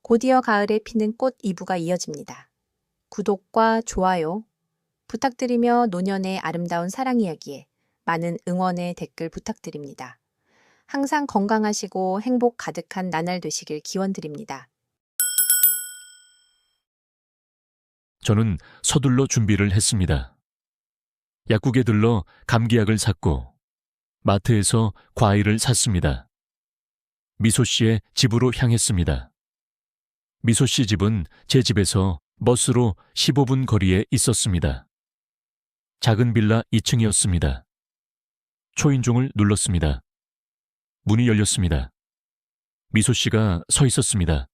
곧이어 가을에 피는 꽃 2부가 이어집니다. 구독과 좋아요 부탁드리며 노년의 아름다운 사랑 이야기에 많은 응원의 댓글 부탁드립니다. 항상 건강하시고 행복 가득한 나날 되시길 기원드립니다. 저는 서둘러 준비를 했습니다. 약국에 들러 감기약을 샀고 마트에서 과일을 샀습니다. 미소 씨의 집으로 향했습니다. 미소 씨 집은 제 집에서 버스로 15분 거리에 있었습니다. 작은 빌라 2층이었습니다. 초인종을 눌렀습니다. 문이 열렸습니다. 미소 씨가 서 있었습니다.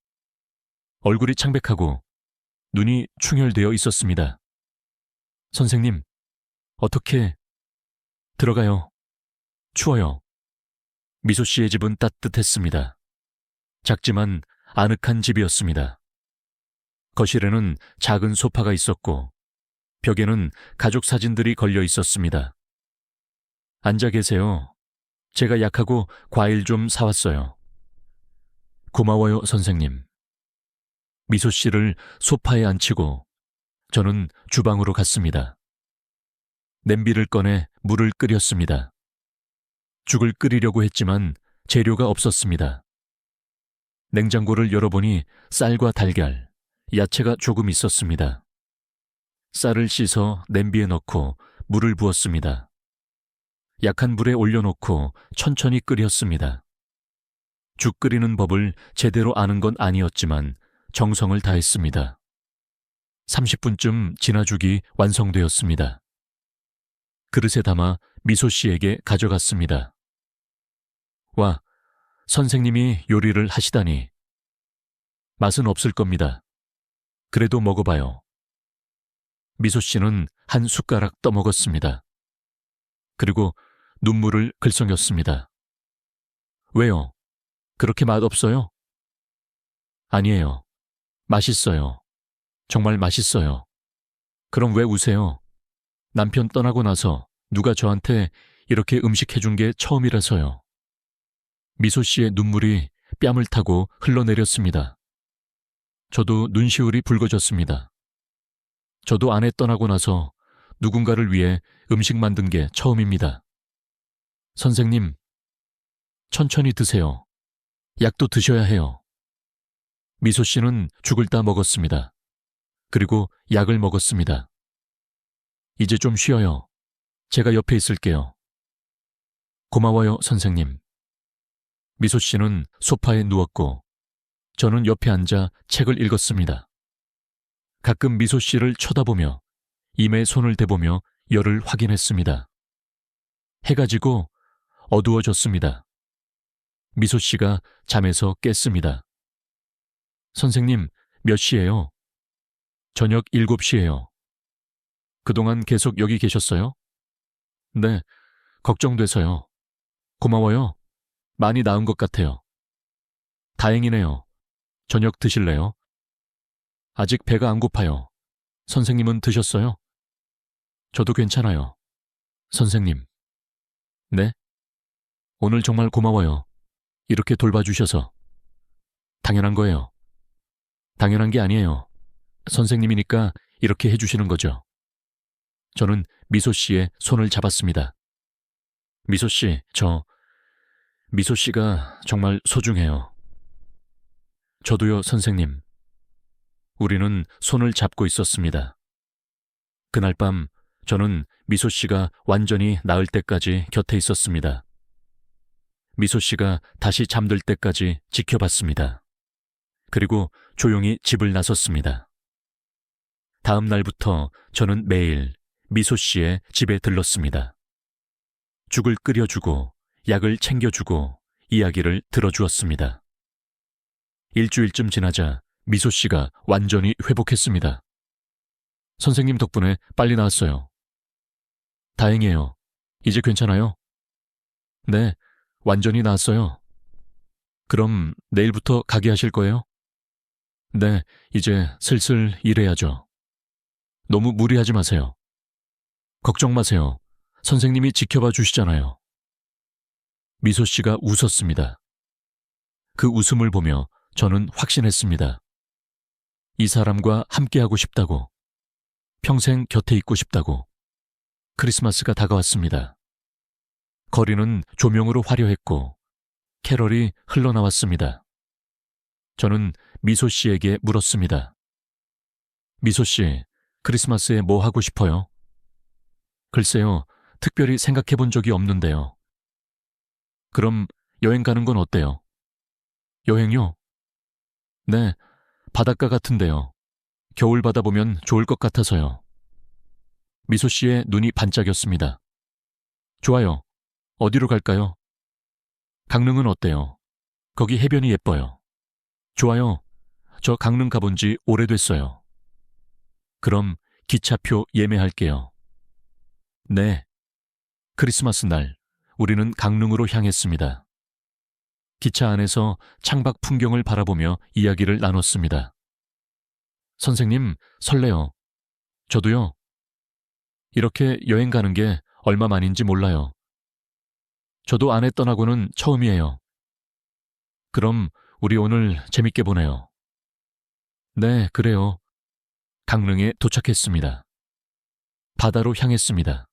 얼굴이 창백하고 눈이 충혈되어 있었습니다. 선생님, 어떻게... 들어가요. 추워요. 미소 씨의 집은 따뜻했습니다. 작지만 아늑한 집이었습니다. 거실에는 작은 소파가 있었고 벽에는 가족 사진들이 걸려 있었습니다. 앉아 계세요. 제가 약하고 과일 좀 사왔어요. 고마워요, 선생님. 미소 씨를 소파에 앉히고 저는 주방으로 갔습니다. 냄비를 꺼내 물을 끓였습니다. 죽을 끓이려고 했지만 재료가 없었습니다. 냉장고를 열어보니 쌀과 달걀, 야채가 조금 있었습니다. 쌀을 씻어 냄비에 넣고 물을 부었습니다. 약한 불에 올려놓고 천천히 끓였습니다. 죽 끓이는 법을 제대로 아는 건 아니었지만 정성을 다했습니다. 30분쯤 지나 죽이 완성되었습니다. 그릇에 담아 미소 씨에게 가져갔습니다. 와, 선생님이 요리를 하시다니. 맛은 없을 겁니다. 그래도 먹어봐요. 미소 씨는 한 숟가락 떠먹었습니다. 그리고 눈물을 글썽였습니다. 왜요? 그렇게 맛없어요? 아니에요. 맛있어요. 정말 맛있어요. 그럼 왜 우세요? 남편 떠나고 나서 누가 저한테 이렇게 음식 해준 게 처음이라서요. 미소 씨의 눈물이 뺨을 타고 흘러내렸습니다. 저도 눈시울이 붉어졌습니다. 저도 아내 떠나고 나서 누군가를 위해 음식 만든 게 처음입니다. 선생님, 천천히 드세요. 약도 드셔야 해요. 미소 씨는 죽을 다 먹었습니다. 그리고 약을 먹었습니다. 이제 좀 쉬어요. 제가 옆에 있을게요. 고마워요, 선생님. 미소 씨는 소파에 누웠고 저는 옆에 앉아 책을 읽었습니다. 가끔 미소 씨를 쳐다보며 임에 손을 대보며 열을 확인했습니다. 해가 지고 어두워졌습니다. 미소 씨가 잠에서 깼습니다. 선생님, 몇 시예요? 저녁 7시예요. 그동안 계속 여기 계셨어요? 네, 걱정돼서요. 고마워요. 많이 나은 것 같아요. 다행이네요. 저녁 드실래요? 아직 배가 안 고파요. 선생님은 드셨어요? 저도 괜찮아요. 선생님. 네? 오늘 정말 고마워요. 이렇게 돌봐주셔서. 당연한 거예요. 당연한 게 아니에요. 선생님이니까 이렇게 해주시는 거죠. 저는 미소 씨의 손을 잡았습니다. 미소 씨, 미소 씨가 정말 소중해요. 저도요, 선생님. 우리는 손을 잡고 있었습니다. 그날 밤 저는 미소 씨가 완전히 나을 때까지 곁에 있었습니다. 미소 씨가 다시 잠들 때까지 지켜봤습니다. 그리고 조용히 집을 나섰습니다. 다음 날부터 저는 매일 미소 씨의 집에 들렀습니다. 죽을 끓여주고 약을 챙겨주고 이야기를 들어주었습니다. 일주일쯤 지나자 미소 씨가 완전히 회복했습니다. 선생님 덕분에 빨리 나았어요. 다행이에요. 이제 괜찮아요? 네, 완전히 나았어요. 그럼 내일부터 가게 하실 거예요? 네, 이제 슬슬 일해야죠. 너무 무리하지 마세요. 걱정 마세요. 선생님이 지켜봐 주시잖아요. 미소 씨가 웃었습니다. 그 웃음을 보며 저는 확신했습니다. 이 사람과 함께하고 싶다고, 평생 곁에 있고 싶다고. 크리스마스가 다가왔습니다. 거리는 조명으로 화려했고 캐럴이 흘러나왔습니다. 저는 미소 씨에게 물었습니다. 미소 씨, 크리스마스에 뭐 하고 싶어요? 글쎄요, 특별히 생각해 본 적이 없는데요. 그럼 여행 가는 건 어때요? 여행요? 네, 바닷가 같은데요. 겨울 바다 보면 좋을 것 같아서요. 미소 씨의 눈이 반짝였습니다. 좋아요. 어디로 갈까요? 강릉은 어때요? 거기 해변이 예뻐요. 좋아요. 저 강릉 가본 지 오래됐어요. 그럼 기차표 예매할게요. 네. 크리스마스 날, 우리는 강릉으로 향했습니다. 기차 안에서 창밖 풍경을 바라보며 이야기를 나눴습니다. 선생님, 설레요. 저도요. 이렇게 여행 가는 게 얼마만인지 몰라요. 저도 아내 떠나고는 처음이에요. 그럼 우리 오늘 재밌게 보내요. 네, 그래요. 강릉에 도착했습니다. 바다로 향했습니다.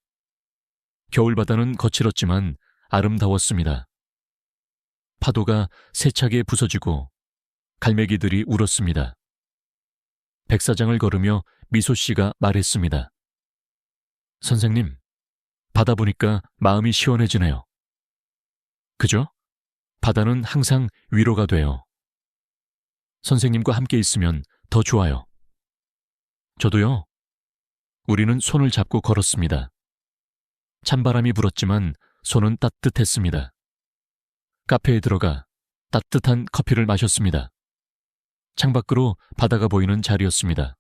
겨울바다는 거칠었지만 아름다웠습니다. 파도가 세차게 부서지고 갈매기들이 울었습니다. 백사장을 걸으며 미소 씨가 말했습니다. 선생님, 바다 보니까 마음이 시원해지네요. 그죠? 바다는 항상 위로가 돼요. 선생님과 함께 있으면 더 좋아요. 저도요. 우리는 손을 잡고 걸었습니다. 찬바람이 불었지만 손은 따뜻했습니다. 카페에 들어가 따뜻한 커피를 마셨습니다. 창밖으로 바다가 보이는 자리였습니다.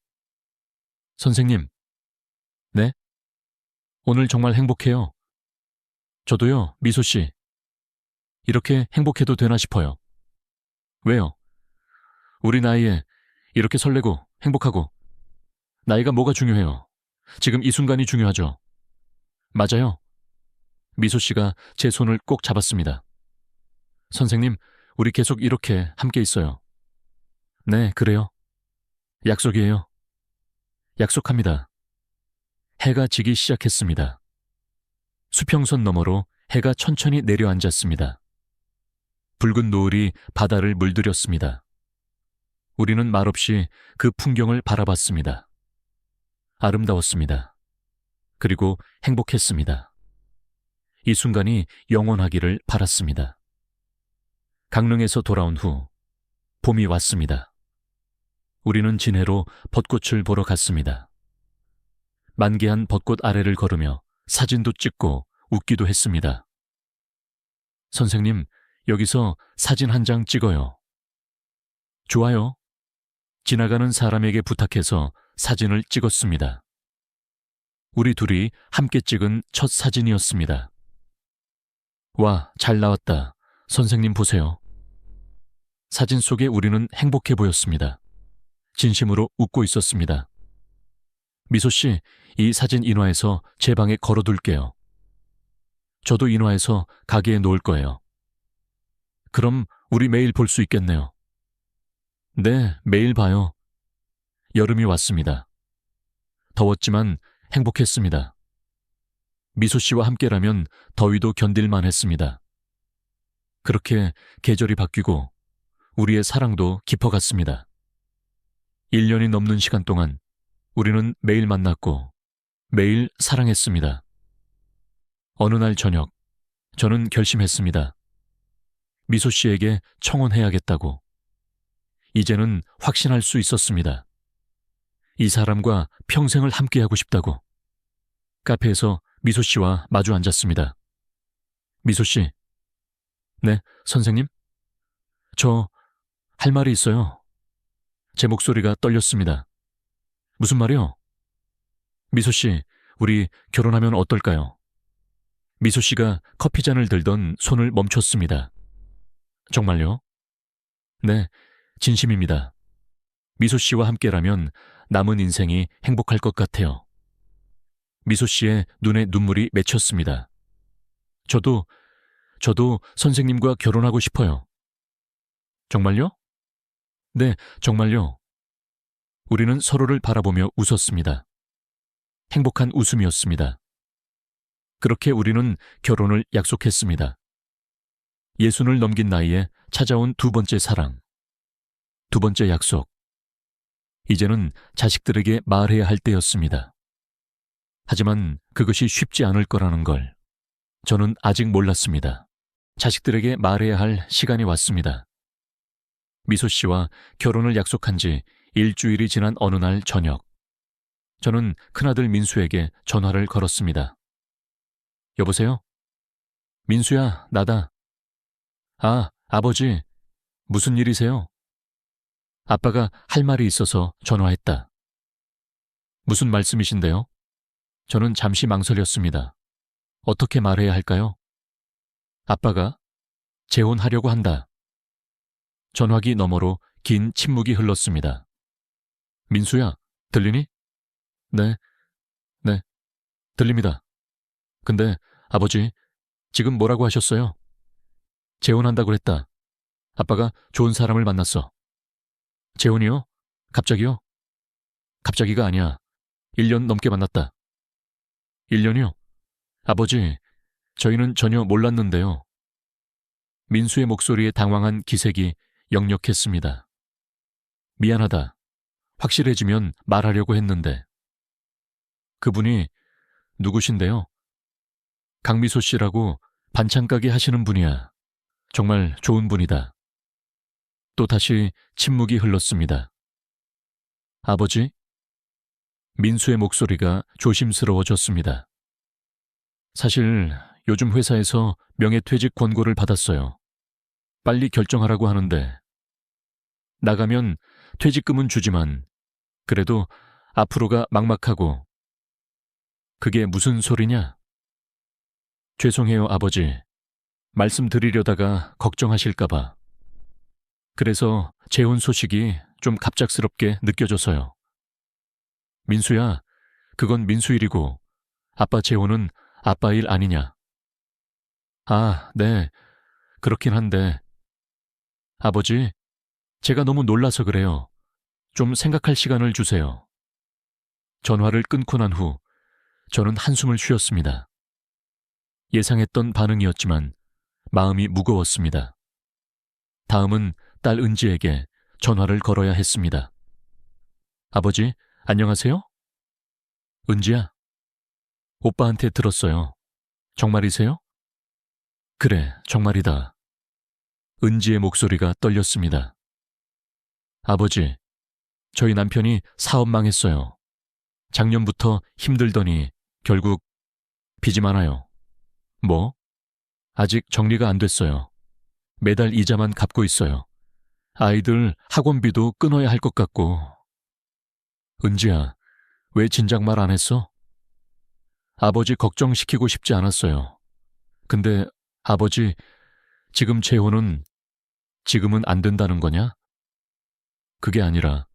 선생님. 네? 오늘 정말 행복해요. 저도요, 미소 씨. 이렇게 행복해도 되나 싶어요. 왜요? 우리 나이에 이렇게 설레고 행복하고. 나이가 뭐가 중요해요? 지금 이 순간이 중요하죠. 맞아요. 미소 씨가 제 손을 꼭 잡았습니다. 선생님, 우리 계속 이렇게 함께 있어요. 네, 그래요. 약속이에요. 약속합니다. 해가 지기 시작했습니다. 수평선 너머로 해가 천천히 내려앉았습니다. 붉은 노을이 바다를 물들였습니다. 우리는 말없이 그 풍경을 바라봤습니다. 아름다웠습니다. 그리고 행복했습니다. 이 순간이 영원하기를 바랐습니다. 강릉에서 돌아온 후 봄이 왔습니다. 우리는 진해로 벚꽃을 보러 갔습니다. 만개한 벚꽃 아래를 걸으며 사진도 찍고 웃기도 했습니다. 선생님, 여기서 사진 한 장 찍어요. 좋아요. 지나가는 사람에게 부탁해서 사진을 찍었습니다. 우리 둘이 함께 찍은 첫 사진이었습니다. 와, 잘 나왔다. 선생님 보세요. 사진 속에 우리는 행복해 보였습니다. 진심으로 웃고 있었습니다. 미소 씨, 이 사진 인화해서 제 방에 걸어둘게요. 저도 인화해서 가게에 놓을 거예요. 그럼 우리 매일 볼 수 있겠네요. 네, 매일 봐요. 여름이 왔습니다. 더웠지만 행복했습니다. 미소 씨와 함께라면 더위도 견딜만 했습니다. 그렇게 계절이 바뀌고 우리의 사랑도 깊어갔습니다. 1년이 넘는 시간 동안 우리는 매일 만났고 매일 사랑했습니다. 어느 날 저녁, 저는 결심했습니다. 미소 씨에게 청혼해야겠다고. 이제는 확신할 수 있었습니다. 이 사람과 평생을 함께하고 싶다고. 카페에서 미소 씨와 마주 앉았습니다. 미소 씨. 네, 선생님? 저 할 말이 있어요. 제 목소리가 떨렸습니다. 무슨 말이요? 미소 씨, 우리 결혼하면 어떨까요? 미소 씨가 커피잔을 들던 손을 멈췄습니다. 정말요? 네, 진심입니다. 미소 씨와 함께라면 남은 인생이 행복할 것 같아요. 미소 씨의 눈에 눈물이 맺혔습니다. 저도 선생님과 결혼하고 싶어요. 정말요? 네, 정말요. 우리는 서로를 바라보며 웃었습니다. 행복한 웃음이었습니다. 그렇게 우리는 결혼을 약속했습니다. 60을 넘긴 나이에 찾아온 두 번째 사랑. 두 번째 약속. 이제는 자식들에게 말해야 할 때였습니다. 하지만 그것이 쉽지 않을 거라는 걸 저는 아직 몰랐습니다. 자식들에게 말해야 할 시간이 왔습니다. 미소 씨와 결혼을 약속한 지 일주일이 지난 어느 날 저녁, 저는 큰아들 민수에게 전화를 걸었습니다. 여보세요? 민수야, 나다. 아, 아버지, 무슨 일이세요? 아빠가 할 말이 있어서 전화했다. 무슨 말씀이신데요? 저는 잠시 망설였습니다. 어떻게 말해야 할까요? 아빠가 재혼하려고 한다. 전화기 너머로 긴 침묵이 흘렀습니다. 민수야, 들리니? 네, 네, 들립니다. 근데 아버지, 지금 뭐라고 하셨어요? 재혼한다고 그랬다. 아빠가 좋은 사람을 만났어. 재혼이요? 갑자기요? 갑자기가 아니야. 1년 넘게 만났다. 1년이요? 아버지, 저희는 전혀 몰랐는데요. 민수의 목소리에 당황한 기색이 역력했습니다. 미안하다. 확실해지면 말하려고 했는데. 그분이 누구신데요? 강미소 씨라고 반찬가게 하시는 분이야. 정말 좋은 분이다. 또 다시 침묵이 흘렀습니다. 아버지? 민수의 목소리가 조심스러워졌습니다. 사실 요즘 회사에서 명예퇴직 권고를 받았어요. 빨리 결정하라고 하는데 나가면 퇴직금은 주지만 그래도 앞으로가 막막하고. 그게 무슨 소리냐? 죄송해요, 아버지. 말씀드리려다가 걱정하실까봐. 그래서 재혼 소식이 좀 갑작스럽게 느껴져서요. 민수야, 그건 민수 일이고 아빠 재혼은 아빠 일 아니냐? 아, 네. 그렇긴 한데. 아버지, 제가 너무 놀라서 그래요. 좀 생각할 시간을 주세요. 전화를 끊고 난 후 저는 한숨을 쉬었습니다. 예상했던 반응이었지만 마음이 무거웠습니다. 다음은 딸 은지에게 전화를 걸어야 했습니다. 아버지, 안녕하세요? 은지야, 오빠한테 들었어요. 정말이세요? 그래, 정말이다. 은지의 목소리가 떨렸습니다. 아버지, 저희 남편이 사업 망했어요. 작년부터 힘들더니 결국 빚이 많아요. 뭐? 아직 정리가 안 됐어요. 매달 이자만 갚고 있어요. 아이들 학원비도 끊어야 할 것 같고. 은지야, 왜 진작 말 안 했어? 아버지 걱정시키고 싶지 않았어요. 근데 아버지, 지금 재혼은 지금은 안 된다는 거냐? 그게 아니라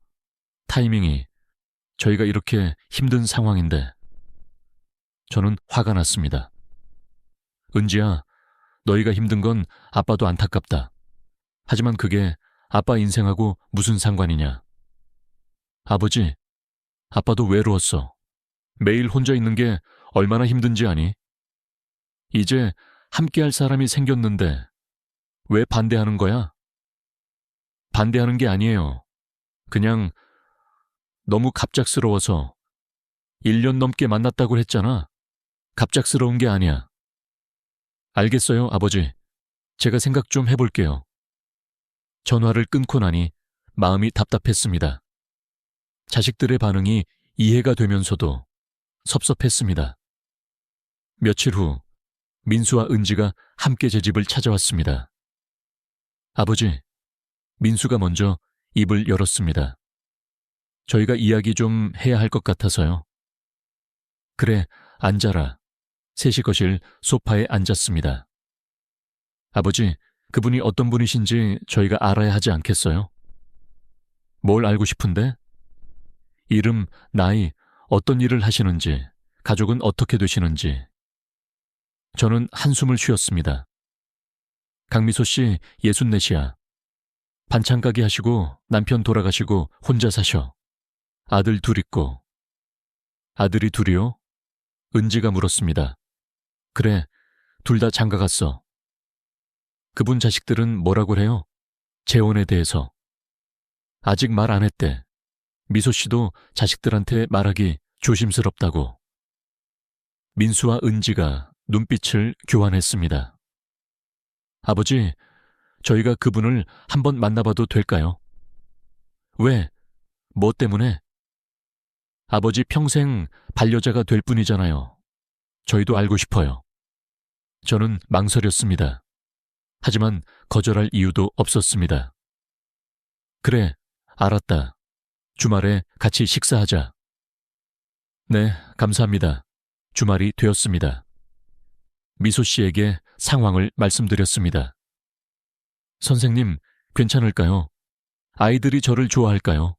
타이밍이 저희가 이렇게 힘든 상황인데. 저는 화가 났습니다. 은지야, 너희가 힘든 건 아빠도 안타깝다. 하지만 그게 아빠 인생하고 무슨 상관이냐? 아버지, 아빠도 외로웠어. 매일 혼자 있는 게 얼마나 힘든지 아니? 이제 함께할 사람이 생겼는데 왜 반대하는 거야? 반대하는 게 아니에요. 그냥 너무 갑작스러워서. 1년 넘게 만났다고 했잖아. 갑작스러운 게 아니야. 알겠어요, 아버지. 제가 생각 좀 해볼게요. 전화를 끊고 나니 마음이 답답했습니다. 자식들의 반응이 이해가 되면서도 섭섭했습니다. 며칠 후 민수와 은지가 함께 제 집을 찾아왔습니다. 아버지, 민수가 먼저 입을 열었습니다. 저희가 이야기 좀 해야 할 것 같아서요. 그래, 앉아라. 셋이 거실 소파에 앉았습니다. 아버지, 그분이 어떤 분이신지 저희가 알아야 하지 않겠어요? 뭘 알고 싶은데? 이름, 나이, 어떤 일을 하시는지, 가족은 어떻게 되시는지. 저는 한숨을 쉬었습니다. 강미소 씨 64이야. 반찬 가게 하시고 남편 돌아가시고 혼자 사셔. 아들 둘 있고. 아들이 둘이요? 은지가 물었습니다. 그래, 둘 다 장가 갔어. 그분 자식들은 뭐라고 해요? 재혼에 대해서. 아직 말 안 했대. 미소 씨도 자식들한테 말하기 조심스럽다고. 민수와 은지가 눈빛을 교환했습니다. 아버지, 저희가 그분을 한번 만나봐도 될까요? 왜? 뭐 때문에? 아버지 평생 반려자가 될 뿐이잖아요. 저희도 알고 싶어요. 저는 망설였습니다. 하지만 거절할 이유도 없었습니다. 그래, 알았다. 주말에 같이 식사하자. 네, 감사합니다. 주말이 되었습니다. 미소 씨에게 상황을 말씀드렸습니다. 선생님, 괜찮을까요? 아이들이 저를 좋아할까요?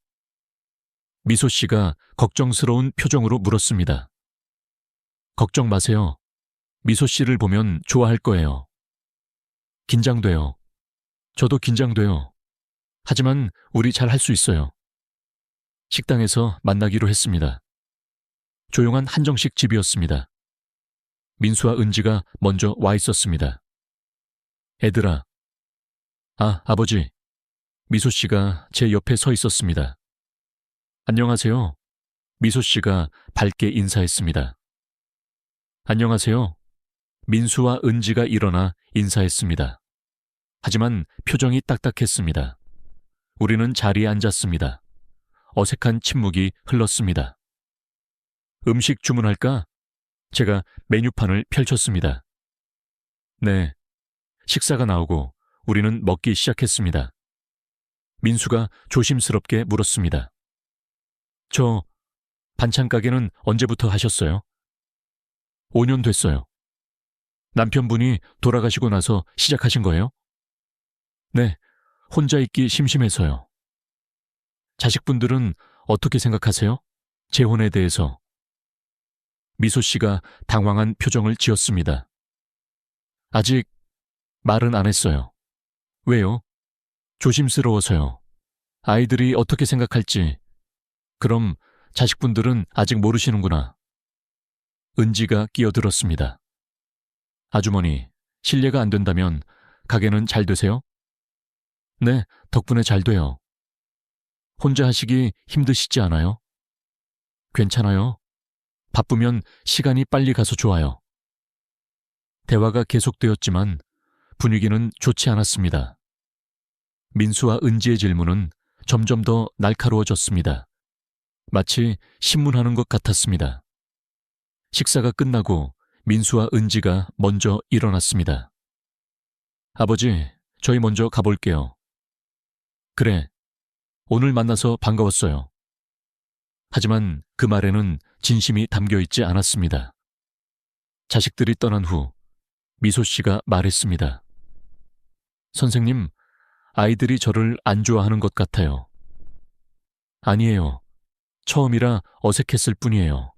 미소 씨가 걱정스러운 표정으로 물었습니다. 걱정 마세요. 미소 씨를 보면 좋아할 거예요. 긴장돼요. 저도 긴장돼요. 하지만 우리 잘 할 수 있어요. 식당에서 만나기로 했습니다. 조용한 한정식 집이었습니다. 민수와 은지가 먼저 와 있었습니다. 애들아. 아, 아버지. 미소 씨가 제 옆에 서 있었습니다. 안녕하세요. 미소 씨가 밝게 인사했습니다. 안녕하세요. 민수와 은지가 일어나 인사했습니다. 하지만 표정이 딱딱했습니다. 우리는 자리에 앉았습니다. 어색한 침묵이 흘렀습니다. 음식 주문할까? 제가 메뉴판을 펼쳤습니다. 네. 식사가 나오고 우리는 먹기 시작했습니다. 민수가 조심스럽게 물었습니다. 저 반찬 가게는 언제부터 하셨어요? 5년 됐어요. 남편분이 돌아가시고 나서 시작하신 거예요? 네, 혼자 있기 심심해서요. 자식분들은 어떻게 생각하세요? 재혼에 대해서. 미소 씨가 당황한 표정을 지었습니다. 아직 말은 안 했어요. 왜요? 조심스러워서요. 아이들이 어떻게 생각할지. 그럼 자식분들은 아직 모르시는구나. 은지가 끼어들었습니다. 아주머니, 실례가 안 된다면 가게는 잘 되세요? 네, 덕분에 잘 돼요. 혼자 하시기 힘드시지 않아요? 괜찮아요. 바쁘면 시간이 빨리 가서 좋아요. 대화가 계속되었지만 분위기는 좋지 않았습니다. 민수와 은지의 질문은 점점 더 날카로워졌습니다. 마치 신문하는 것 같았습니다. 식사가 끝나고 민수와 은지가 먼저 일어났습니다. 아버지, 저희 먼저 가볼게요. 그래, 오늘 만나서 반가웠어요. 하지만 그 말에는 진심이 담겨 있지 않았습니다. 자식들이 떠난 후 미소 씨가 말했습니다. 선생님, 아이들이 저를 안 좋아하는 것 같아요. 아니에요. 처음이라 어색했을 뿐이에요.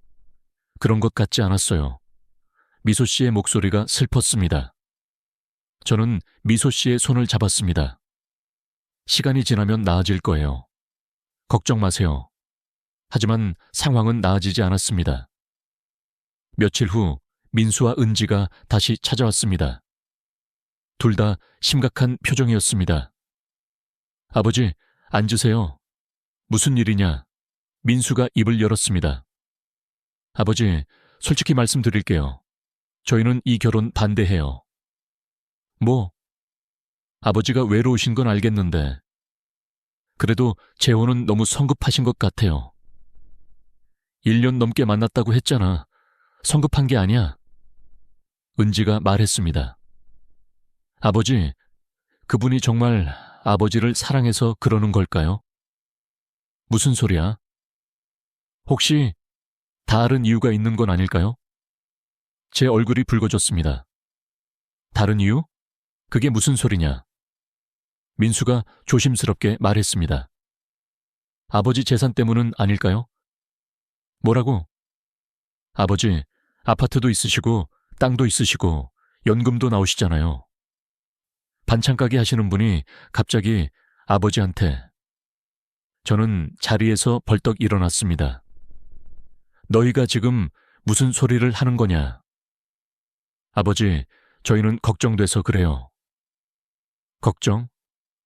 그런 것 같지 않았어요. 미소 씨의 목소리가 슬펐습니다. 저는 미소 씨의 손을 잡았습니다. 시간이 지나면 나아질 거예요. 걱정 마세요. 하지만 상황은 나아지지 않았습니다. 며칠 후 민수와 은지가 다시 찾아왔습니다. 둘 다 심각한 표정이었습니다. 아버지, 앉으세요. 무슨 일이냐? 민수가 입을 열었습니다. 아버지, 솔직히 말씀드릴게요. 저희는 이 결혼 반대해요. 뭐? 아버지가 외로우신 건 알겠는데. 그래도 재혼은 너무 성급하신 것 같아요. 1년 넘게 만났다고 했잖아. 성급한 게 아니야. 은지가 말했습니다. 아버지, 그분이 정말 아버지를 사랑해서 그러는 걸까요? 무슨 소리야? 혹시 다른 이유가 있는 건 아닐까요? 제 얼굴이 붉어졌습니다. 다른 이유? 그게 무슨 소리냐? 민수가 조심스럽게 말했습니다. 아버지 재산 때문은 아닐까요? 뭐라고? 아버지, 아파트도 있으시고 땅도 있으시고 연금도 나오시잖아요. 반찬 가게 하시는 분이 갑자기 아버지한테. 저는 자리에서 벌떡 일어났습니다. 너희가 지금 무슨 소리를 하는 거냐? 아버지, 저희는 걱정돼서 그래요. 걱정?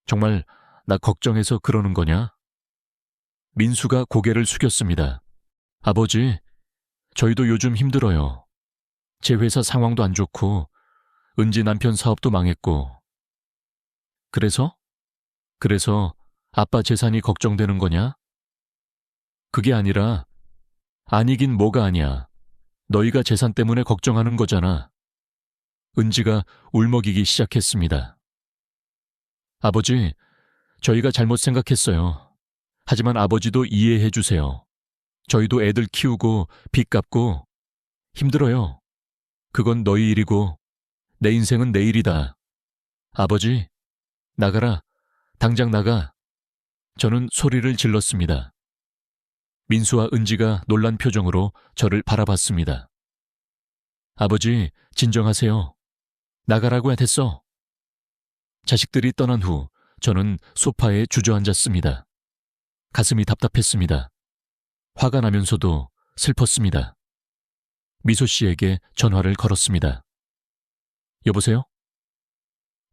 정말 나 걱정해서 그러는 거냐? 민수가 고개를 숙였습니다. 아버지, 저희도 요즘 힘들어요. 제 회사 상황도 안 좋고 은지 남편 사업도 망했고. 그래서 아빠 재산이 걱정되는 거냐? 그게 아니라 아니긴 뭐가 아니야. 너희가 재산 때문에 걱정하는 거잖아. 은지가 울먹이기 시작했습니다. 아버지, 저희가 잘못 생각했어요. 하지만 아버지도 이해해 주세요. 저희도 애들 키우고 빚 갚고 힘들어요. 그건 너희 일이고 내 인생은 내 일이다. 아버지, 나가라. 당장 나가. 저는 소리를 질렀습니다. 민수와 은지가 놀란 표정으로 저를 바라봤습니다. 아버지, 진정하세요. 나가라고 했어. 자식들이 떠난 후 저는 소파에 주저앉았습니다. 가슴이 답답했습니다. 화가 나면서도 슬펐습니다. 미소 씨에게 전화를 걸었습니다. 여보세요?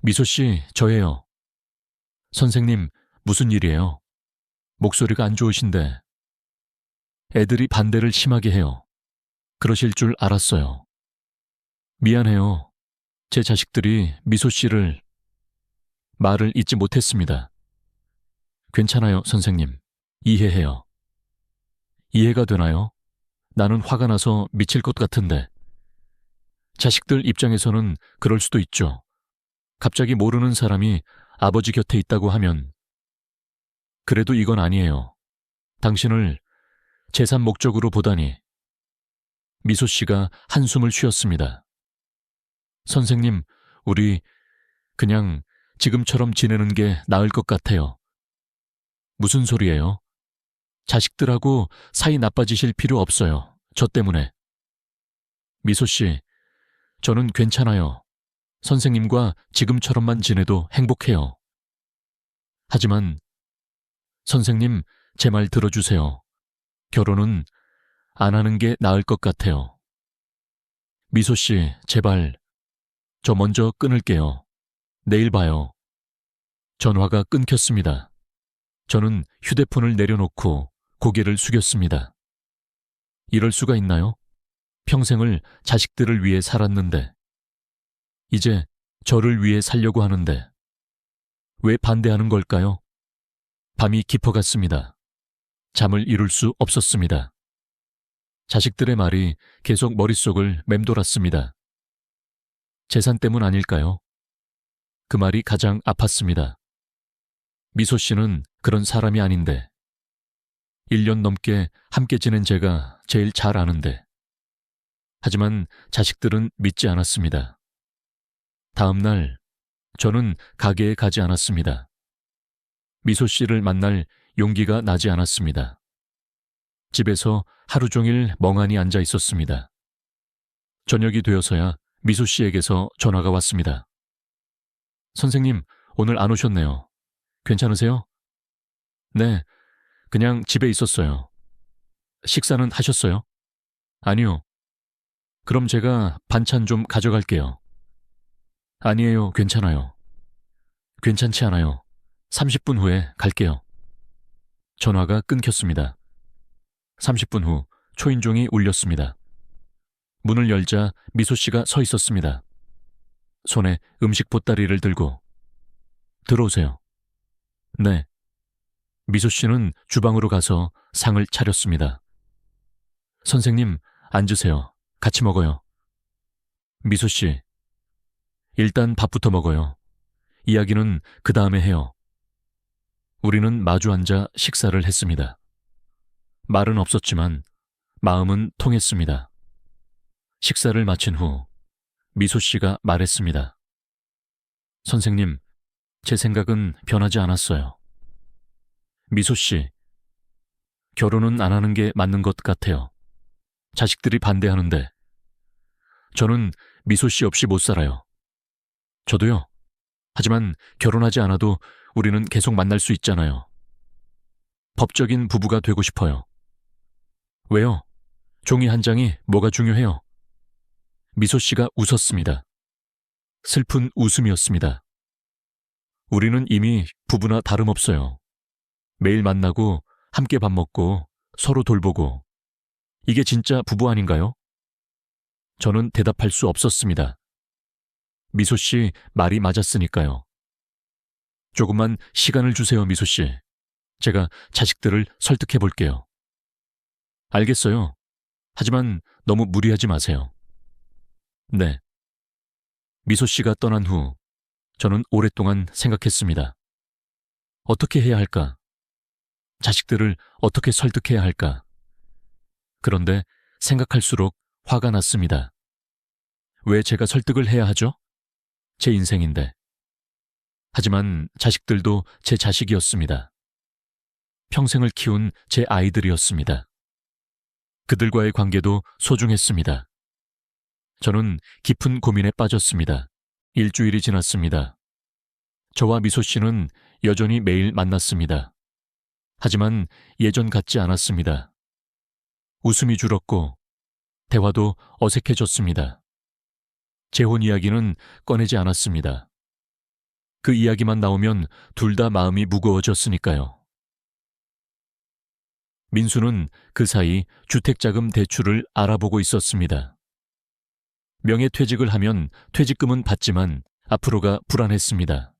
미소 씨, 저예요. 선생님, 무슨 일이에요? 목소리가 안 좋으신데. 애들이 반대를 심하게 해요. 그러실 줄 알았어요. 미안해요. 제 자식들이 미소 씨를... 말을 잇지 못했습니다. 괜찮아요, 선생님. 이해해요. 이해가 되나요? 나는 화가 나서 미칠 것 같은데. 자식들 입장에서는 그럴 수도 있죠. 갑자기 모르는 사람이 아버지 곁에 있다고 하면. 그래도 이건 아니에요. 당신을 재산 목적으로 보다니. 미소 씨가 한숨을 쉬었습니다. 선생님, 우리 그냥 지금처럼 지내는 게 나을 것 같아요. 무슨 소리예요? 자식들하고 사이 나빠지실 필요 없어요. 저 때문에. 미소 씨, 저는 괜찮아요. 선생님과 지금처럼만 지내도 행복해요. 하지만 선생님, 제 말 들어주세요. 결혼은 안 하는 게 나을 것 같아요. 미소 씨, 제발. 저 먼저 끊을게요. 내일 봐요. 전화가 끊겼습니다. 저는 휴대폰을 내려놓고 고개를 숙였습니다. 이럴 수가 있나요? 평생을 자식들을 위해 살았는데, 이제 저를 위해 살려고 하는데, 왜 반대하는 걸까요? 밤이 깊어갔습니다. 잠을 이룰 수 없었습니다. 자식들의 말이 계속 머릿속을 맴돌았습니다. 재산 때문 아닐까요? 그 말이 가장 아팠습니다. 미소 씨는 그런 사람이 아닌데, 1년 넘게 함께 지낸 제가 제일 잘 아는데. 하지만 자식들은 믿지 않았습니다. 다음 날, 저는 가게에 가지 않았습니다. 미소 씨를 만날 용기가 나지 않았습니다. 집에서 하루 종일 멍하니 앉아 있었습니다. 저녁이 되어서야 미소 씨에게서 전화가 왔습니다. 선생님, 오늘 안 오셨네요. 괜찮으세요? 네, 그냥 집에 있었어요. 식사는 하셨어요? 아니요. 그럼 제가 반찬 좀 가져갈게요. 아니에요, 괜찮아요. 괜찮지 않아요. 30분 후에 갈게요. 전화가 끊겼습니다. 30분 후 초인종이 울렸습니다. 문을 열자 미소 씨가 서 있었습니다. 손에 음식 보따리를 들고. 들어오세요. 네. 미소 씨는 주방으로 가서 상을 차렸습니다. 선생님, 앉으세요. 같이 먹어요. 미소 씨, 일단 밥부터 먹어요. 이야기는 그 다음에 해요. 우리는 마주 앉아 식사를 했습니다. 말은 없었지만 마음은 통했습니다. 식사를 마친 후 미소 씨가 말했습니다. 선생님, 제 생각은 변하지 않았어요. 미소 씨, 결혼은 안 하는 게 맞는 것 같아요. 자식들이 반대하는데. 저는 미소 씨 없이 못 살아요. 저도요. 하지만 결혼하지 않아도 우리는 계속 만날 수 있잖아요. 법적인 부부가 되고 싶어요. 왜요? 종이 한 장이 뭐가 중요해요? 미소 씨가 웃었습니다. 슬픈 웃음이었습니다. 우리는 이미 부부나 다름없어요. 매일 만나고 함께 밥 먹고 서로 돌보고 이게 진짜 부부 아닌가요? 저는 대답할 수 없었습니다. 미소 씨 말이 맞았으니까요. 조금만 시간을 주세요, 미소 씨. 제가 자식들을 설득해 볼게요. 알겠어요. 하지만 너무 무리하지 마세요. 네. 미소 씨가 떠난 후 저는 오랫동안 생각했습니다. 어떻게 해야 할까? 자식들을 어떻게 설득해야 할까? 그런데 생각할수록 화가 났습니다. 왜 제가 설득을 해야 하죠? 제 인생인데. 하지만 자식들도 제 자식이었습니다. 평생을 키운 제 아이들이었습니다. 그들과의 관계도 소중했습니다. 저는 깊은 고민에 빠졌습니다. 일주일이 지났습니다. 저와 미소 씨는 여전히 매일 만났습니다. 하지만 예전 같지 않았습니다. 웃음이 줄었고 대화도 어색해졌습니다. 재혼 이야기는 꺼내지 않았습니다. 그 이야기만 나오면 둘 다 마음이 무거워졌으니까요. 민수는 그 사이 주택자금 대출을 알아보고 있었습니다. 명예퇴직을 하면 퇴직금은 받지만 앞으로가 불안했습니다.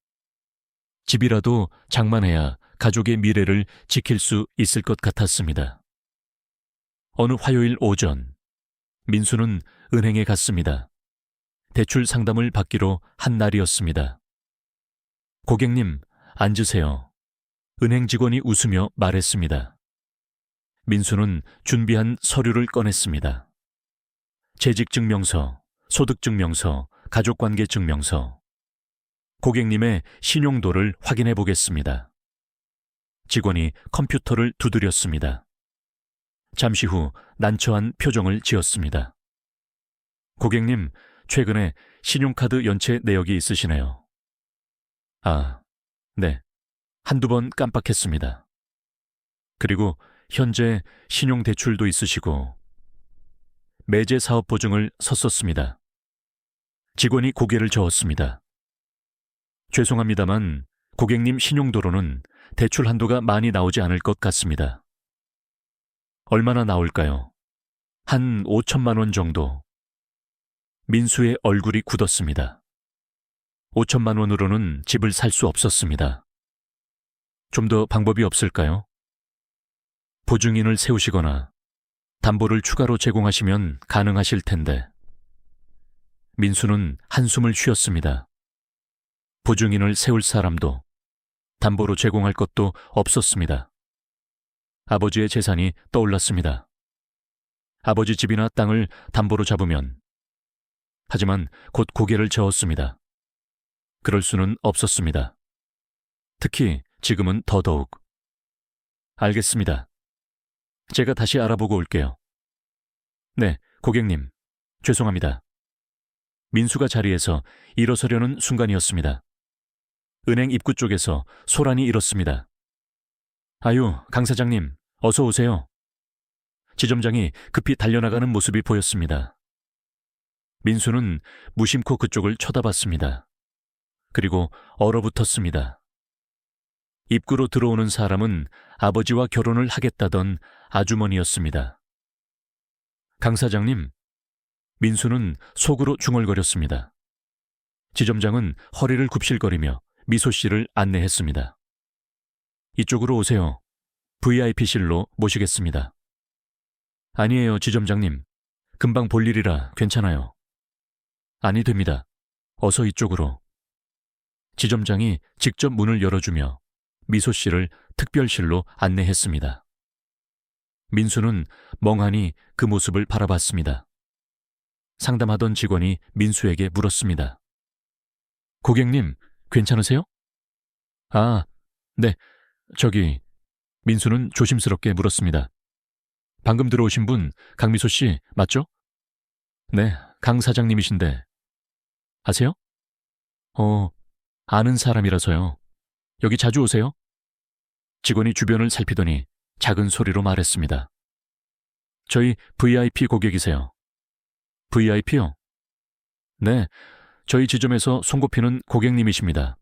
집이라도 장만해야 가족의 미래를 지킬 수 있을 것 같았습니다. 어느 화요일 오전, 민수는 은행에 갔습니다. 대출 상담을 받기로 한 날이었습니다. 고객님, 앉으세요. 은행 직원이 웃으며 말했습니다. 민수는 준비한 서류를 꺼냈습니다. 재직증명서, 소득증명서, 가족관계증명서. 고객님의 신용도를 확인해 보겠습니다. 직원이 컴퓨터를 두드렸습니다. 잠시 후 난처한 표정을 지었습니다. 고객님, 최근에 신용카드 연체 내역이 있으시네요. 아, 네. 한두 번 깜빡했습니다. 그리고 현재 신용대출도 있으시고 매제 사업보증을 섰었습니다. 직원이 고개를 저었습니다. 죄송합니다만 고객님 신용도로는 대출 한도가 많이 나오지 않을 것 같습니다. 얼마나 나올까요? 한 5천만 원 정도. 민수의 얼굴이 굳었습니다. 5천만 원으로는 집을 살 수 없었습니다. 좀 더 방법이 없을까요? 보증인을 세우시거나 담보를 추가로 제공하시면 가능하실 텐데. 민수는 한숨을 쉬었습니다. 보증인을 세울 사람도 담보로 제공할 것도 없었습니다. 아버지의 재산이 떠올랐습니다. 아버지 집이나 땅을 담보로 잡으면. 하지만 곧 고개를 저었습니다. 그럴 수는 없었습니다. 특히 지금은 더더욱. 알겠습니다. 제가 다시 알아보고 올게요. 네, 고객님. 죄송합니다. 민수가 자리에서 일어서려는 순간이었습니다. 은행 입구 쪽에서 소란이 일었습니다. 아유, 강 사장님, 어서 오세요. 지점장이 급히 달려나가는 모습이 보였습니다. 민수는 무심코 그쪽을 쳐다봤습니다. 그리고 얼어붙었습니다. 입구로 들어오는 사람은 아버지와 결혼을 하겠다던 아주머니였습니다. 강 사장님, 민수는 속으로 중얼거렸습니다. 지점장은 허리를 굽실거리며 미소 씨를 안내했습니다. 이쪽으로 오세요. VIP실로 모시겠습니다. 아니에요, 지점장님. 금방 볼 일이라 괜찮아요. 아니 됩니다. 어서 이쪽으로. 지점장이 직접 문을 열어주며 미소 씨를 특별실로 안내했습니다. 민수는 멍하니 그 모습을 바라봤습니다. 상담하던 직원이 민수에게 물었습니다. 고객님, 괜찮으세요? 아, 네. 저기, 민수는 조심스럽게 물었습니다. 방금 들어오신 분 강미소 씨 맞죠? 네, 강 사장님이신데. 아세요? 아는 사람이라서요. 여기 자주 오세요? 직원이 주변을 살피더니 작은 소리로 말했습니다. 저희 VIP 고객이세요. VIP요? 네, 저희 지점에서 손꼽히는 고객님이십니다.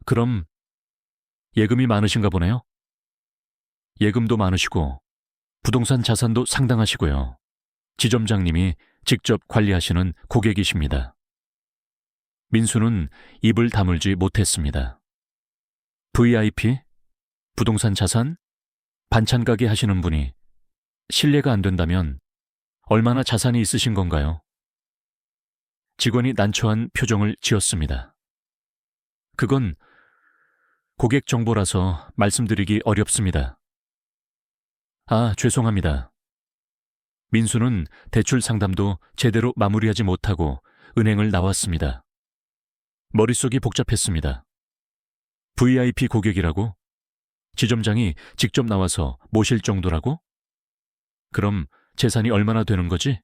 그럼 예금이 많으신가 보네요? 예금도 많으시고 부동산 자산도 상당하시고요. 지점장님이 직접 관리하시는 고객이십니다. 민수는 입을 다물지 못했습니다. VIP? 부동산 자산? 반찬 가게 하시는 분이 실례가 안 된다면 얼마나 자산이 있으신 건가요? 직원이 난처한 표정을 지었습니다. 그건 고객 정보라서 말씀드리기 어렵습니다. 아, 죄송합니다. 민수는 대출 상담도 제대로 마무리하지 못하고 은행을 나왔습니다. 머릿속이 복잡했습니다. VIP 고객이라고? 지점장이 직접 나와서 모실 정도라고? 그럼 재산이 얼마나 되는 거지?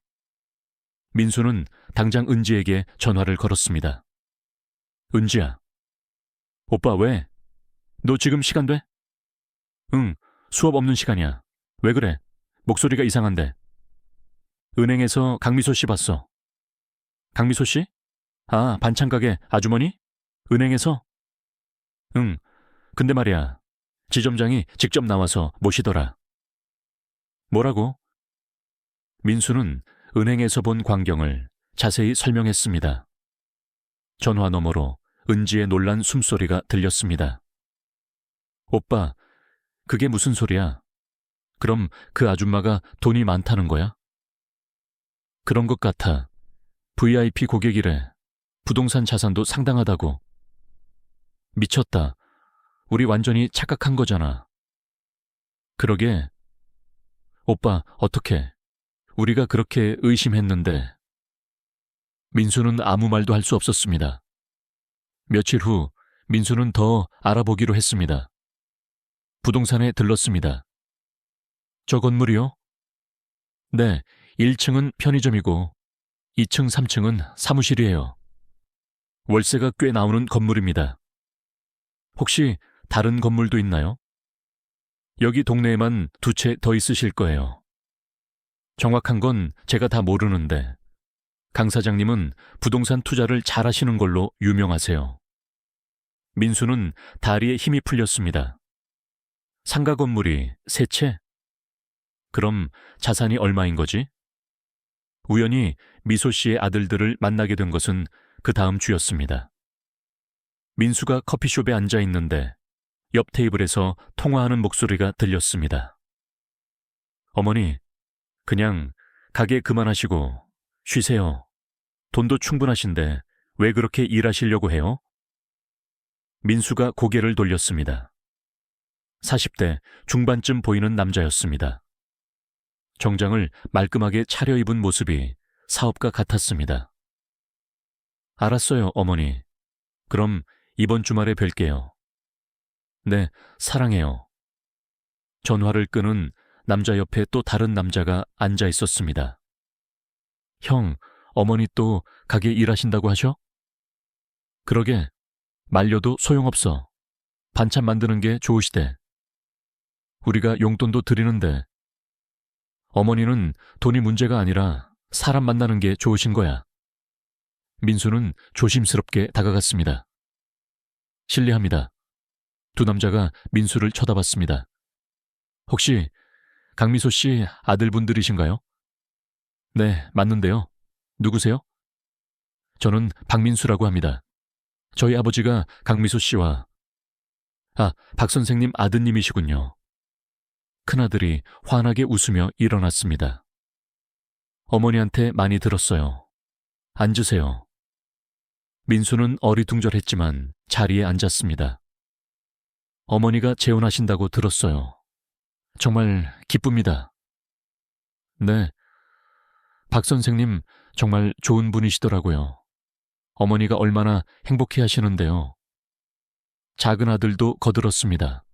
민수는 당장 은지에게 전화를 걸었습니다. 은지야. 오빠 왜? 너 지금 시간 돼? 응, 수업 없는 시간이야. 왜 그래? 목소리가 이상한데. 은행에서 강미소 씨 봤어. 강미소 씨? 아, 반찬 가게 아주머니? 은행에서? 응, 근데 말이야. 지점장이 직접 나와서 모시더라. 뭐라고? 민수는 은행에서 본 광경을 자세히 설명했습니다. 전화 너머로 은지의 놀란 숨소리가 들렸습니다. 오빠, 그게 무슨 소리야? 그럼 그 아줌마가 돈이 많다는 거야? 그런 것 같아. VIP 고객이래. 부동산 자산도 상당하다고. 미쳤다. 우리 완전히 착각한 거잖아. 그러게. 오빠, 어떡해. 우리가 그렇게 의심했는데. 민수는 아무 말도 할 수 없었습니다. 며칠 후 민수는 더 알아보기로 했습니다. 부동산에 들렀습니다. 저 건물이요? 네, 1층은 편의점이고 2층, 3층은 사무실이에요. 월세가 꽤 나오는 건물입니다. 혹시 다른 건물도 있나요? 여기 동네에만 2채 더 있으실 거예요. 정확한 건 제가 다 모르는데 강 사장님은 부동산 투자를 잘하시는 걸로 유명하세요. 민수는 다리에 힘이 풀렸습니다. 상가 건물이 3채? 그럼 자산이 얼마인 거지? 우연히 미소 씨의 아들들을 만나게 된 것은 그 다음 주였습니다. 민수가 커피숍에 앉아 있는데 옆 테이블에서 통화하는 목소리가 들렸습니다. 어머니, 그냥 가게 그만하시고 쉬세요. 돈도 충분하신데 왜 그렇게 일하시려고 해요? 민수가 고개를 돌렸습니다. 40대 중반쯤 보이는 남자였습니다. 정장을 말끔하게 차려입은 모습이 사업가 같았습니다. 알았어요, 어머니. 그럼 이번 주말에 뵐게요. 네, 사랑해요. 전화를 끄는 남자 옆에 또 다른 남자가 앉아 있었습니다. 형, 어머니 또 가게 일하신다고 하셔? 그러게, 말려도 소용없어. 반찬 만드는 게 좋으시대. 우리가 용돈도 드리는데. 어머니는 돈이 문제가 아니라 사람 만나는 게 좋으신 거야. 민수는 조심스럽게 다가갔습니다. 실례합니다. 두 남자가 민수를 쳐다봤습니다. 혹시 강미소 씨 아들분들이신가요? 네, 맞는데요. 누구세요? 저는 박민수라고 합니다. 저희 아버지가 강미소 씨와 박 선생님 아드님이시군요. 큰아들이 환하게 웃으며 일어났습니다. 어머니한테 많이 들었어요. 앉으세요. 민수는 어리둥절했지만 자리에 앉았습니다. 어머니가 재혼하신다고 들었어요. 정말 기쁩니다. 네, 박 선생님 정말 좋은 분이시더라고요. 어머니가 얼마나 행복해 하시는데요. 작은 아들도 거들었습니다.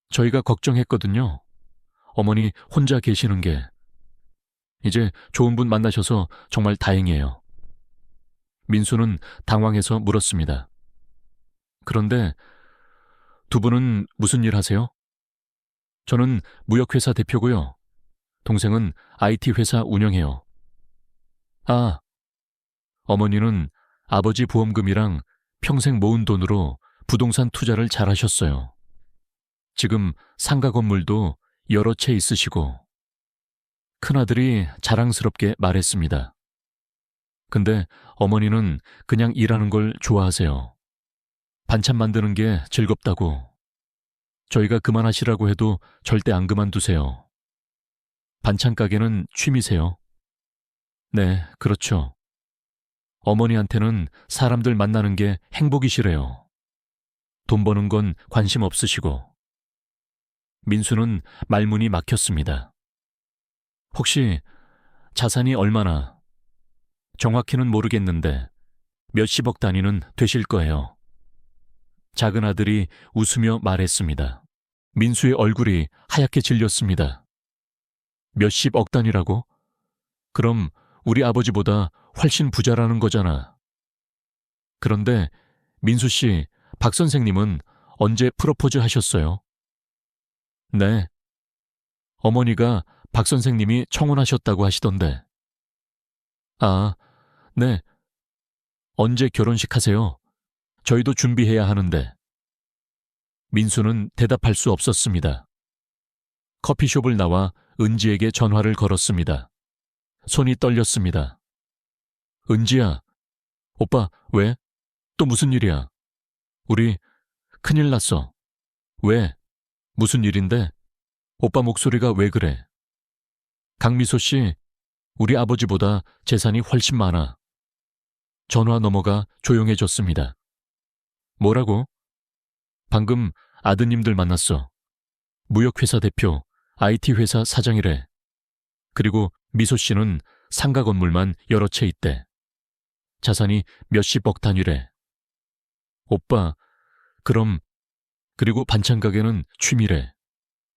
저희가 걱정했거든요. 어머니 혼자 계시는 게. 이제 좋은 분 만나셔서 정말 다행이에요. 민수는 당황해서 물었습니다. 그런데 두 분은 무슨 일 하세요? 저는 무역회사 대표고요. 동생은 IT 회사 운영해요. 아, 어머니는 아버지 보험금이랑 평생 모은 돈으로 부동산 투자를 잘하셨어요. 지금 상가 건물도 여러 채 있으시고. 큰아들이 자랑스럽게 말했습니다. 근데 어머니는 그냥 일하는 걸 좋아하세요. 반찬 만드는 게 즐겁다고. 저희가 그만하시라고 해도 절대 안 그만두세요. 반찬 가게는 취미세요? 네, 그렇죠. 어머니한테는 사람들 만나는 게 행복이시래요. 돈 버는 건 관심 없으시고. 민수는 말문이 막혔습니다. 혹시 자산이 얼마나? 정확히는 모르겠는데 몇십억 단위는 되실 거예요. 작은 아들이 웃으며 말했습니다. 민수의 얼굴이 하얗게 질렸습니다. 몇십억 단위라고? 그럼 우리 아버지보다 훨씬 부자라는 거잖아. 그런데 민수 씨, 박 선생님은 언제 프로포즈 하셨어요? 네. 어머니가 박 선생님이 청혼하셨다고 하시던데. 아, 네. 언제 결혼식 하세요? 저희도 준비해야 하는데. 민수는 대답할 수 없었습니다. 커피숍을 나와 은지에게 전화를 걸었습니다. 손이 떨렸습니다. 은지야, 오빠, 왜? 또 무슨 일이야? 우리 큰일 났어. 왜? 무슨 일인데? 오빠 목소리가 왜 그래? 강미소 씨, 우리 아버지보다 재산이 훨씬 많아. 전화 넘어가 조용해졌습니다. 뭐라고? 방금 아드님들 만났어. 무역회사 대표, IT 회사 사장이래. 그리고 미소 씨는 상가 건물만 여러 채 있대. 자산이 몇십억 단위래. 오빠, 그럼, 그리고 반찬 가게는 취미래.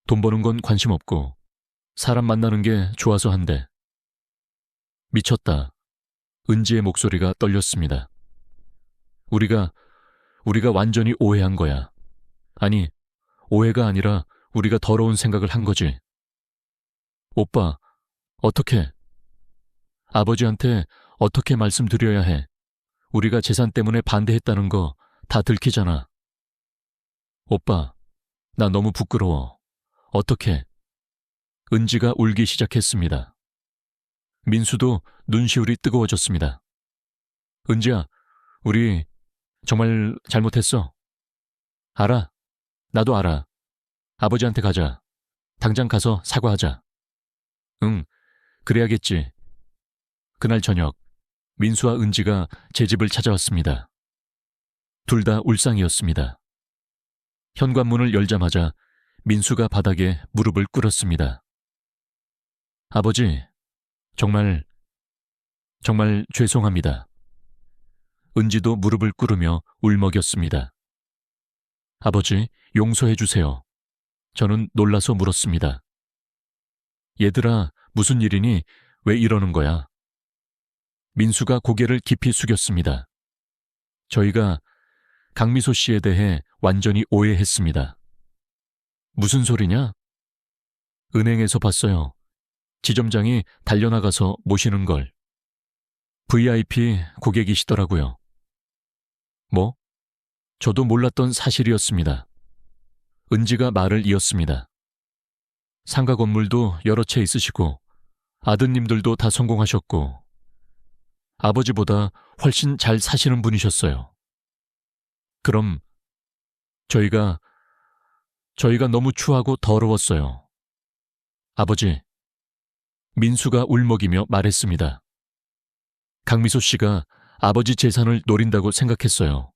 돈 버는 건 관심 없고, 사람 만나는 게 좋아서 한대. 미쳤다. 은지의 목소리가 떨렸습니다. 우리가 완전히 오해한 거야. 아니, 오해가 아니라 우리가 더러운 생각을 한 거지. 오빠, 어떻게? 아버지한테 어떻게 말씀드려야 해? 우리가 재산 때문에 반대했다는 거 다 들키잖아. 오빠, 나 너무 부끄러워. 어떻게? 은지가 울기 시작했습니다. 민수도 눈시울이 뜨거워졌습니다. 은지야, 우리 정말 잘못했어. 알아. 나도 알아. 아버지한테 가자. 당장 가서 사과하자. 응, 그래야겠지. 그날 저녁, 민수와 은지가 제 집을 찾아왔습니다. 둘 다 울상이었습니다. 현관문을 열자마자 민수가 바닥에 무릎을 꿇었습니다. 아버지, 정말 죄송합니다. 은지도 무릎을 꿇으며 울먹였습니다. 아버지, 용서해 주세요. 저는 놀라서 물었습니다. 얘들아, 무슨 일이니? 왜 이러는 거야? 민수가 고개를 깊이 숙였습니다. 저희가 강미소 씨에 대해 완전히 오해했습니다. 무슨 소리냐? 은행에서 봤어요. 지점장이 달려나가서 모시는 걸. VIP 고객이시더라고요. 뭐? 저도 몰랐던 사실이었습니다. 은지가 말을 이었습니다. 상가 건물도 여러 채 있으시고 아드님들도 다 성공하셨고 아버지보다 훨씬 잘 사시는 분이셨어요. 그럼 저희가 너무 추하고 더러웠어요. 아버지, 민수가 울먹이며 말했습니다. 강미소 씨가 아버지 재산을 노린다고 생각했어요.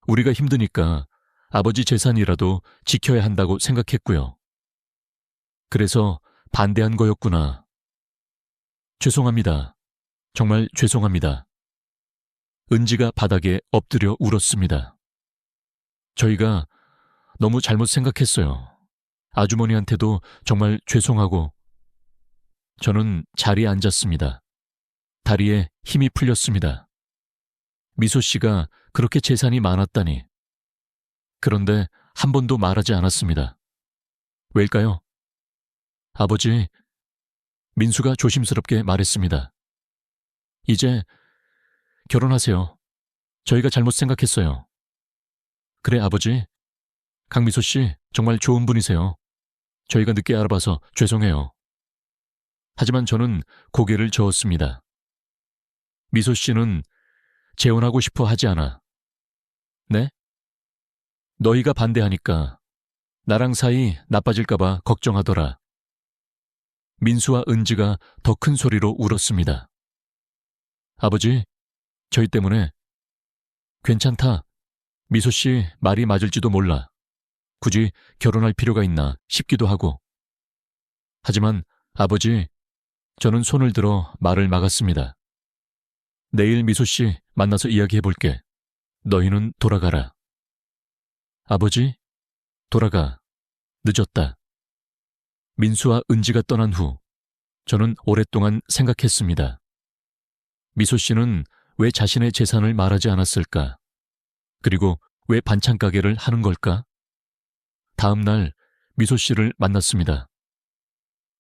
우리가 힘드니까 아버지 재산이라도 지켜야 한다고 생각했고요. 그래서 반대한 거였구나. 죄송합니다. 정말 죄송합니다. 은지가 바닥에 엎드려 울었습니다. 저희가 너무 잘못 생각했어요. 아주머니한테도 정말 죄송하고. 저는 자리에 앉았습니다. 다리에 힘이 풀렸습니다. 미소 씨가 그렇게 재산이 많았다니. 그런데 한 번도 말하지 않았습니다. 왜일까요? 아버지, 민수가 조심스럽게 말했습니다. 이제 결혼하세요. 저희가 잘못 생각했어요. 그래, 아버지. 강미소 씨, 정말 좋은 분이세요. 저희가 늦게 알아봐서 죄송해요. 하지만 저는 고개를 저었습니다. 미소 씨는 재혼하고 싶어 하지 않아. 네? 너희가 반대하니까 나랑 사이 나빠질까봐 걱정하더라. 민수와 은지가 더 큰 소리로 울었습니다. 아버지, 저희 때문에. 괜찮다. 미소 씨 말이 맞을지도 몰라. 굳이 결혼할 필요가 있나 싶기도 하고. 하지만 아버지, 저는 손을 들어 말을 막았습니다. 내일 미소 씨 만나서 이야기해볼게. 너희는 돌아가라. 아버지, 돌아가. 늦었다. 민수와 은지가 떠난 후 저는 오랫동안 생각했습니다. 미소 씨는 왜 자신의 재산을 말하지 않았을까? 그리고 왜 반찬 가게를 하는 걸까? 다음 날 미소 씨를 만났습니다.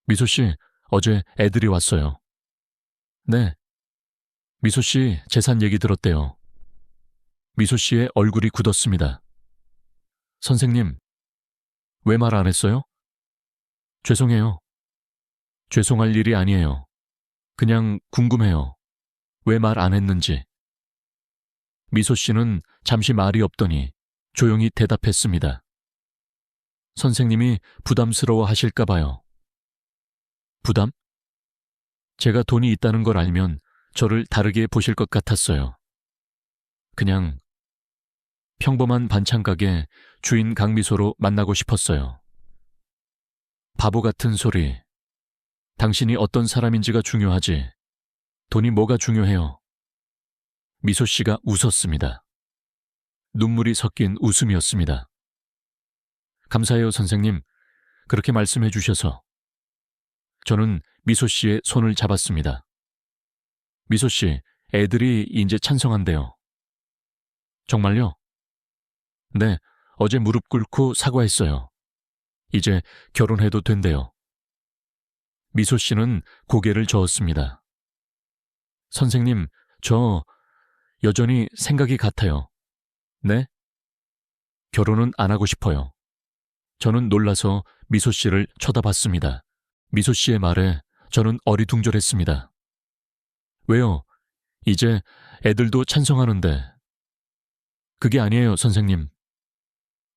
미소 씨, 어제 애들이 왔어요. 네. 미소 씨 재산 얘기 들었대요. 미소 씨의 얼굴이 굳었습니다. 선생님, 왜 말 안 했어요? 죄송해요. 죄송할 일이 아니에요. 그냥 궁금해요. 왜 말 안 했는지. 미소 씨는 잠시 말이 없더니 조용히 대답했습니다. 선생님이 부담스러워 하실까 봐요. 부담? 제가 돈이 있다는 걸 알면 저를 다르게 보실 것 같았어요. 그냥 평범한 반찬 가게 주인 강미소로 만나고 싶었어요. 바보 같은 소리. 당신이 어떤 사람인지가 중요하지. 돈이 뭐가 중요해요. 미소 씨가 웃었습니다. 눈물이 섞인 웃음이었습니다. 감사해요, 선생님. 그렇게 말씀해 주셔서. 저는 미소 씨의 손을 잡았습니다. 미소 씨, 애들이 이제 찬성한대요. 정말요? 네, 어제 무릎 꿇고 사과했어요. 이제 결혼해도 된대요. 미소 씨는 고개를 저었습니다. 선생님, 저 여전히 생각이 같아요. 네? 결혼은 안 하고 싶어요. 저는 놀라서 미소 씨를 쳐다봤습니다. 미소 씨의 말에 저는 어리둥절했습니다. 왜요? 이제 애들도 찬성하는데. 그게 아니에요, 선생님.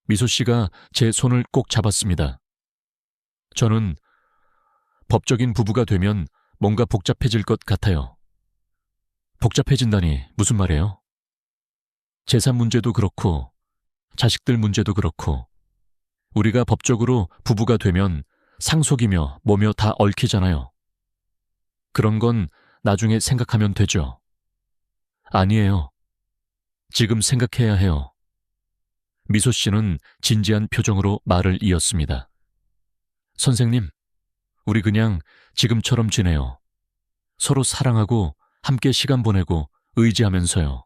미소 씨가 제 손을 꼭 잡았습니다. 저는 법적인 부부가 되면 뭔가 복잡해질 것 같아요. 복잡해진다니 무슨 말이에요? 재산 문제도 그렇고 자식들 문제도 그렇고 우리가 법적으로 부부가 되면 상속이며 뭐며 다 얽히잖아요. 그런 건 나중에 생각하면 되죠. 아니에요. 지금 생각해야 해요. 미소 씨는 진지한 표정으로 말을 이었습니다. 선생님, 우리 그냥 지금처럼 지내요. 서로 사랑하고 함께 시간 보내고 의지하면서요.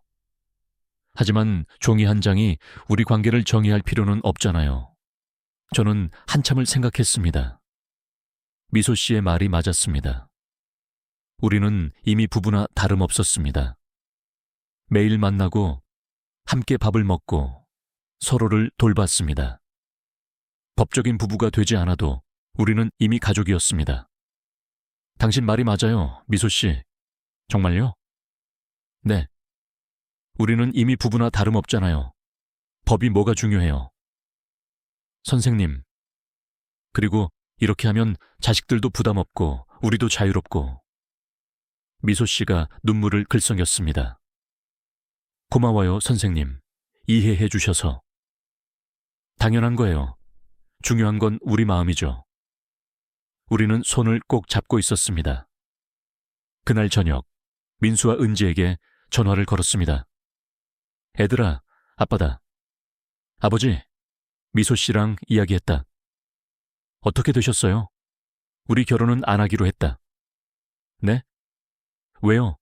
하지만 종이 한 장이 우리 관계를 정의할 필요는 없잖아요. 저는 한참을 생각했습니다. 미소 씨의 말이 맞았습니다. 우리는 이미 부부나 다름없었습니다. 매일 만나고 함께 밥을 먹고 서로를 돌봤습니다. 법적인 부부가 되지 않아도 우리는 이미 가족이었습니다. 당신 말이 맞아요, 미소 씨. 정말요? 네. 우리는 이미 부부나 다름없잖아요. 법이 뭐가 중요해요. 선생님. 그리고 이렇게 하면 자식들도 부담 없고 우리도 자유롭고. 미소 씨가 눈물을 글썽였습니다. 고마워요, 선생님. 이해해 주셔서. 당연한 거예요. 중요한 건 우리 마음이죠. 우리는 손을 꼭 잡고 있었습니다. 그날 저녁, 민수와 은지에게 전화를 걸었습니다. 애들아, 아빠다. 아버지, 미소 씨랑 이야기했다. 어떻게 되셨어요? 우리 결혼은 안 하기로 했다. 네? 왜요?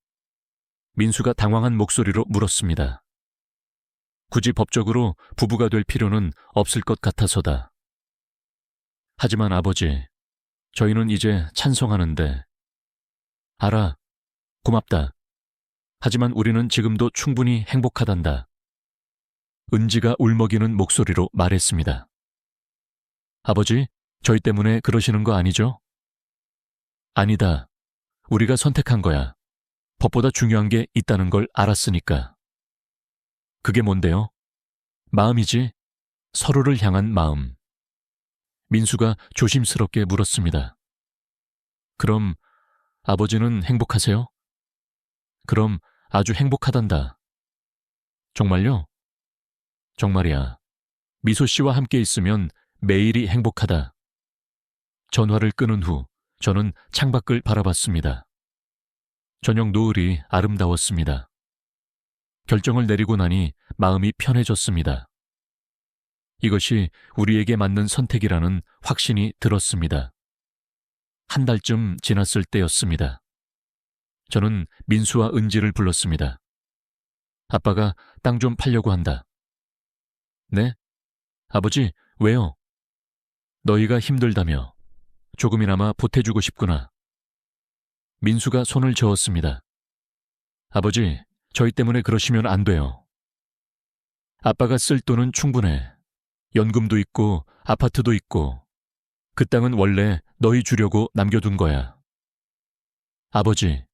민수가 당황한 목소리로 물었습니다. 굳이 법적으로 부부가 될 필요는 없을 것 같아서다. 하지만 아버지, 저희는 이제 찬성하는데. 알아. 고맙다. 하지만 우리는 지금도 충분히 행복하단다. 은지가 울먹이는 목소리로 말했습니다. 아버지, 저희 때문에 그러시는 거 아니죠? 아니다. 우리가 선택한 거야. 법보다 중요한 게 있다는 걸 알았으니까. 그게 뭔데요? 마음이지. 서로를 향한 마음. 민수가 조심스럽게 물었습니다. 그럼 아버지는 행복하세요? 그럼 아주 행복하단다. 정말요? 정말이야. 미소 씨와 함께 있으면 매일이 행복하다. 전화를 끊은 후 저는 창밖을 바라봤습니다. 저녁 노을이 아름다웠습니다. 결정을 내리고 나니 마음이 편해졌습니다. 이것이 우리에게 맞는 선택이라는 확신이 들었습니다. 한 달쯤 지났을 때였습니다. 저는 민수와 은지를 불렀습니다. 아빠가 땅 좀 팔려고 한다. 네? 아버지, 왜요? 너희가 힘들다며 조금이나마 보태주고 싶구나. 민수가 손을 저었습니다. 아버지, 저희 때문에 그러시면 안 돼요. 아빠가 쓸 돈은 충분해. 연금도 있고 아파트도 있고 그 땅은 원래 너희 주려고 남겨둔 거야. 아버지.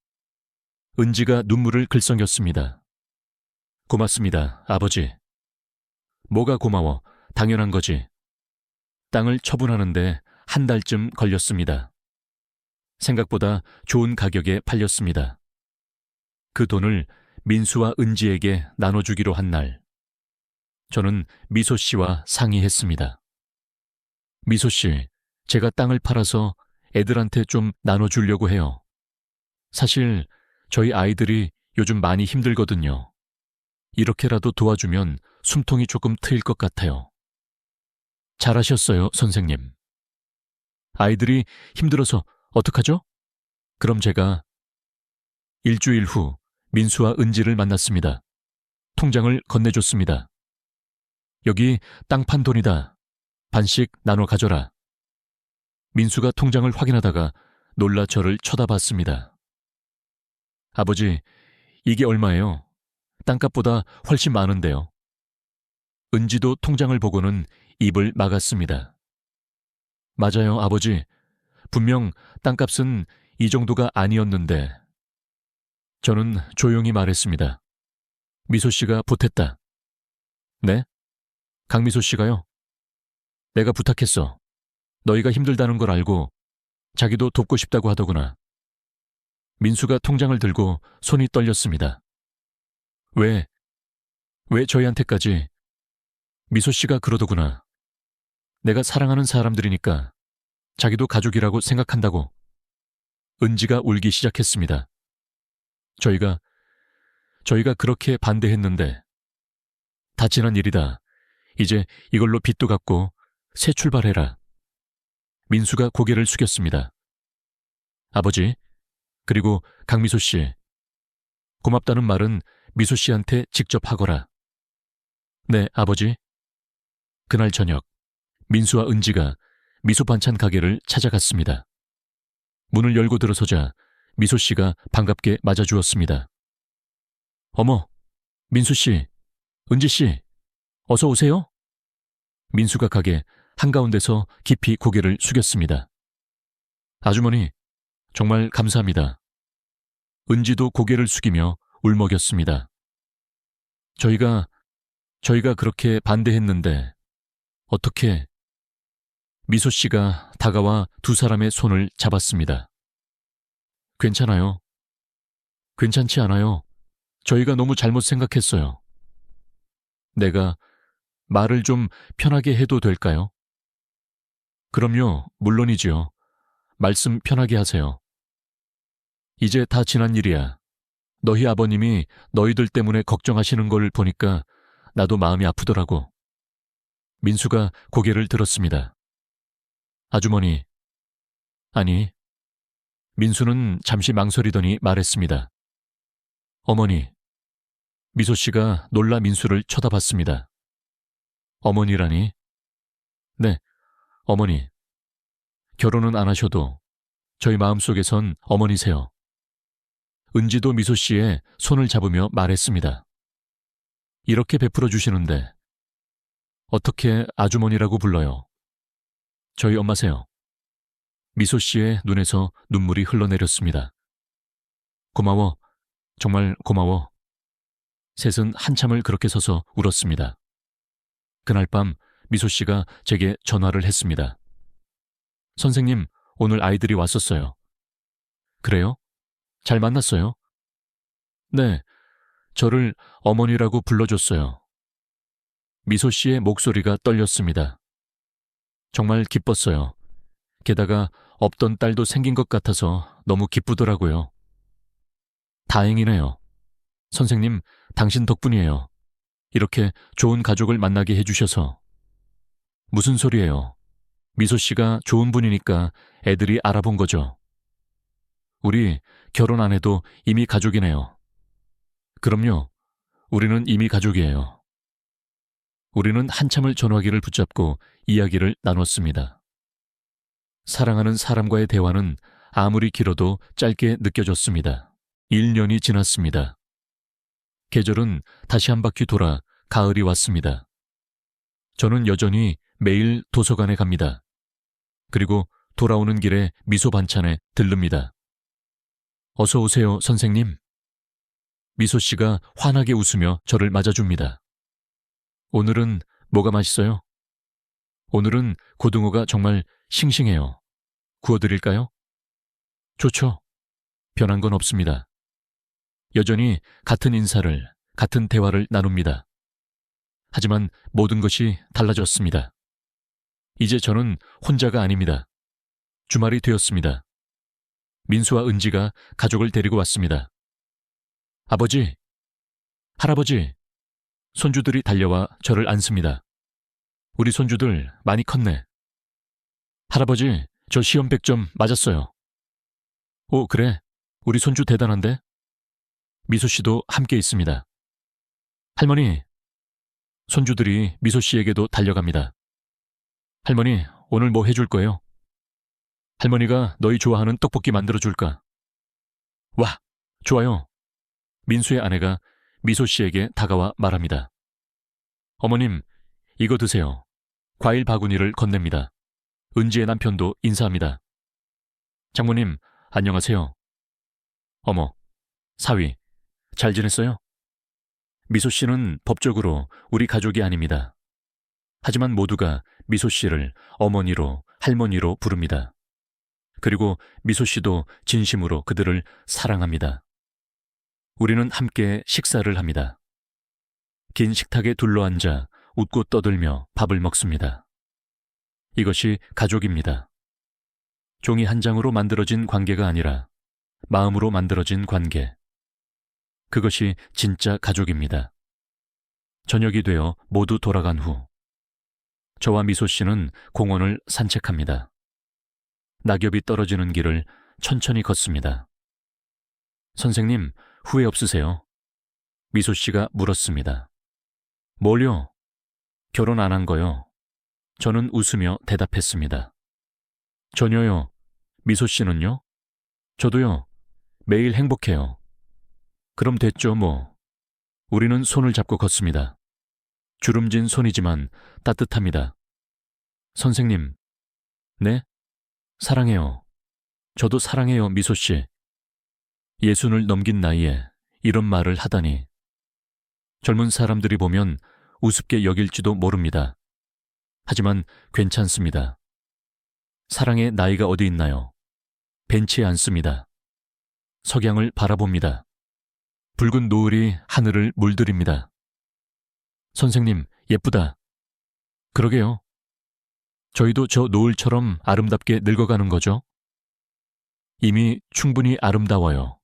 은지가 눈물을 글썽였습니다. 고맙습니다, 아버지. 뭐가 고마워, 당연한 거지. 땅을 처분하는데 한 달쯤 걸렸습니다. 생각보다 좋은 가격에 팔렸습니다. 그 돈을 민수와 은지에게 나눠주기로 한 날, 저는 미소 씨와 상의했습니다. 미소 씨, 제가 땅을 팔아서 애들한테 좀 나눠주려고 해요. 사실 저희 아이들이 요즘 많이 힘들거든요. 이렇게라도 도와주면 숨통이 조금 트일 것 같아요. 잘하셨어요, 선생님. 아이들이 힘들어서 어떡하죠? 그럼 제가 일주일 후 민수와 은지를 만났습니다. 통장을 건네줬습니다. 여기 땅 판 돈이다. 반씩 나눠 가져라. 민수가 통장을 확인하다가 놀라 저를 쳐다봤습니다. 아버지, 이게 얼마예요? 땅값보다 훨씬 많은데요. 은지도 통장을 보고는 입을 막았습니다. 맞아요, 아버지. 분명 땅값은 이 정도가 아니었는데. 저는 조용히 말했습니다. 미소 씨가 보탰다. 네? 강미소 씨가요? 내가 부탁했어. 너희가 힘들다는 걸 알고 자기도 돕고 싶다고 하더구나. 민수가 통장을 들고 손이 떨렸습니다. 왜 저희한테까지? 미소 씨가 그러더구나. 내가 사랑하는 사람들이니까 자기도 가족이라고 생각한다고. 은지가 울기 시작했습니다. 저희가 그렇게 반대했는데. 다 지난 일이다. 이제 이걸로 빚도 갚고 새 출발해라. 민수가 고개를 숙였습니다. 아버지, 그리고 강미소 씨. 고맙다는 말은 미소 씨한테 직접 하거라. 네, 아버지. 그날 저녁, 민수와 은지가 미소 반찬 가게를 찾아갔습니다. 문을 열고 들어서자 미소 씨가 반갑게 맞아주었습니다. 어머, 민수 씨, 은지 씨, 어서 오세요. 민수가 가게 한가운데서 깊이 고개를 숙였습니다. 아주머니, 정말 감사합니다. 은지도 고개를 숙이며 울먹였습니다. 저희가 그렇게 반대했는데 어떻게? 미소 씨가 다가와 두 사람의 손을 잡았습니다. 괜찮아요. 괜찮지 않아요. 저희가 너무 잘못 생각했어요. 내가 말을 좀 편하게 해도 될까요? 그럼요, 물론이지요. 말씀 편하게 하세요. 이제 다 지난 일이야. 너희 아버님이 너희들 때문에 걱정하시는 걸 보니까 나도 마음이 아프더라고. 민수가 고개를 들었습니다. 아주머니. 아니. 민수는 잠시 망설이더니 말했습니다. 어머니. 미소 씨가 놀라 민수를 쳐다봤습니다. 어머니라니? 네, 어머니. 결혼은 안 하셔도 저희 마음속에선 어머니세요. 은지도 미소 씨의 손을 잡으며 말했습니다. 이렇게 베풀어 주시는데 어떻게 아주머니라고 불러요? 저희 엄마세요. 미소 씨의 눈에서 눈물이 흘러내렸습니다. 고마워, 정말 고마워. 셋은 한참을 그렇게 서서 울었습니다. 그날 밤 미소 씨가 제게 전화를 했습니다. 선생님, 오늘 아이들이 왔었어요. 그래요? 잘 만났어요? 네, 저를 어머니라고 불러줬어요. 미소 씨의 목소리가 떨렸습니다. 정말 기뻤어요. 게다가 없던 딸도 생긴 것 같아서 너무 기쁘더라고요. 다행이네요. 선생님, 당신 덕분이에요. 이렇게 좋은 가족을 만나게 해주셔서. 무슨 소리예요? 미소 씨가 좋은 분이니까 애들이 알아본 거죠. 우리 결혼 안 해도 이미 가족이네요. 그럼요. 우리는 이미 가족이에요. 우리는 한참을 전화기를 붙잡고 이야기를 나눴습니다. 사랑하는 사람과의 대화는 아무리 길어도 짧게 느껴졌습니다. 1년이 지났습니다. 계절은 다시 한 바퀴 돌아 가을이 왔습니다. 저는 여전히 매일 도서관에 갑니다. 그리고 돌아오는 길에 미소 반찬에 들릅니다. 어서 오세요, 선생님. 미소 씨가 환하게 웃으며 저를 맞아줍니다. 오늘은 뭐가 맛있어요? 오늘은 고등어가 정말 싱싱해요. 구워드릴까요? 좋죠. 변한 건 없습니다. 여전히 같은 인사를, 같은 대화를 나눕니다. 하지만 모든 것이 달라졌습니다. 이제 저는 혼자가 아닙니다. 주말이 되었습니다. 민수와 은지가 가족을 데리고 왔습니다. 아버지, 할아버지, 손주들이 달려와 저를 안습니다. 우리 손주들 많이 컸네. 할아버지, 저 시험 100점 맞았어요. 오, 그래. 우리 손주 대단한데? 미소 씨도 함께 있습니다. 할머니, 손주들이 미소 씨에게도 달려갑니다. 할머니, 오늘 뭐 해줄 거예요? 할머니가 너희 좋아하는 떡볶이 만들어줄까? 와, 좋아요. 민수의 아내가 미소 씨에게 다가와 말합니다. 어머님, 이거 드세요. 과일 바구니를 건넵니다. 은지의 남편도 인사합니다. 장모님, 안녕하세요. 어머, 사위, 잘 지냈어요? 미소 씨는 법적으로 우리 가족이 아닙니다. 하지만 모두가 미소 씨를 어머니로, 할머니로 부릅니다. 그리고 미소 씨도 진심으로 그들을 사랑합니다. 우리는 함께 식사를 합니다. 긴 식탁에 둘러앉아 웃고 떠들며 밥을 먹습니다. 이것이 가족입니다. 종이 한 장으로 만들어진 관계가 아니라 마음으로 만들어진 관계. 그것이 진짜 가족입니다. 저녁이 되어 모두 돌아간 후 저와 미소 씨는 공원을 산책합니다. 낙엽이 떨어지는 길을 천천히 걷습니다. 선생님, 후회 없으세요? 미소 씨가 물었습니다. 뭘요? 결혼 안 한 거요. 저는 웃으며 대답했습니다. 전혀요. 미소 씨는요? 저도요. 매일 행복해요. 그럼 됐죠, 뭐. 우리는 손을 잡고 걷습니다. 주름진 손이지만 따뜻합니다. 선생님, 네? 사랑해요. 저도 사랑해요, 미소 씨. 60을 넘긴 나이에 이런 말을 하다니. 젊은 사람들이 보면 우습게 여길지도 모릅니다. 하지만 괜찮습니다. 사랑의 나이가 어디 있나요? 벤치에 앉습니다. 석양을 바라봅니다. 붉은 노을이 하늘을 물들입니다. 선생님, 예쁘다. 그러게요. 저희도 저 노을처럼 아름답게 늙어가는 거죠? 이미 충분히 아름다워요.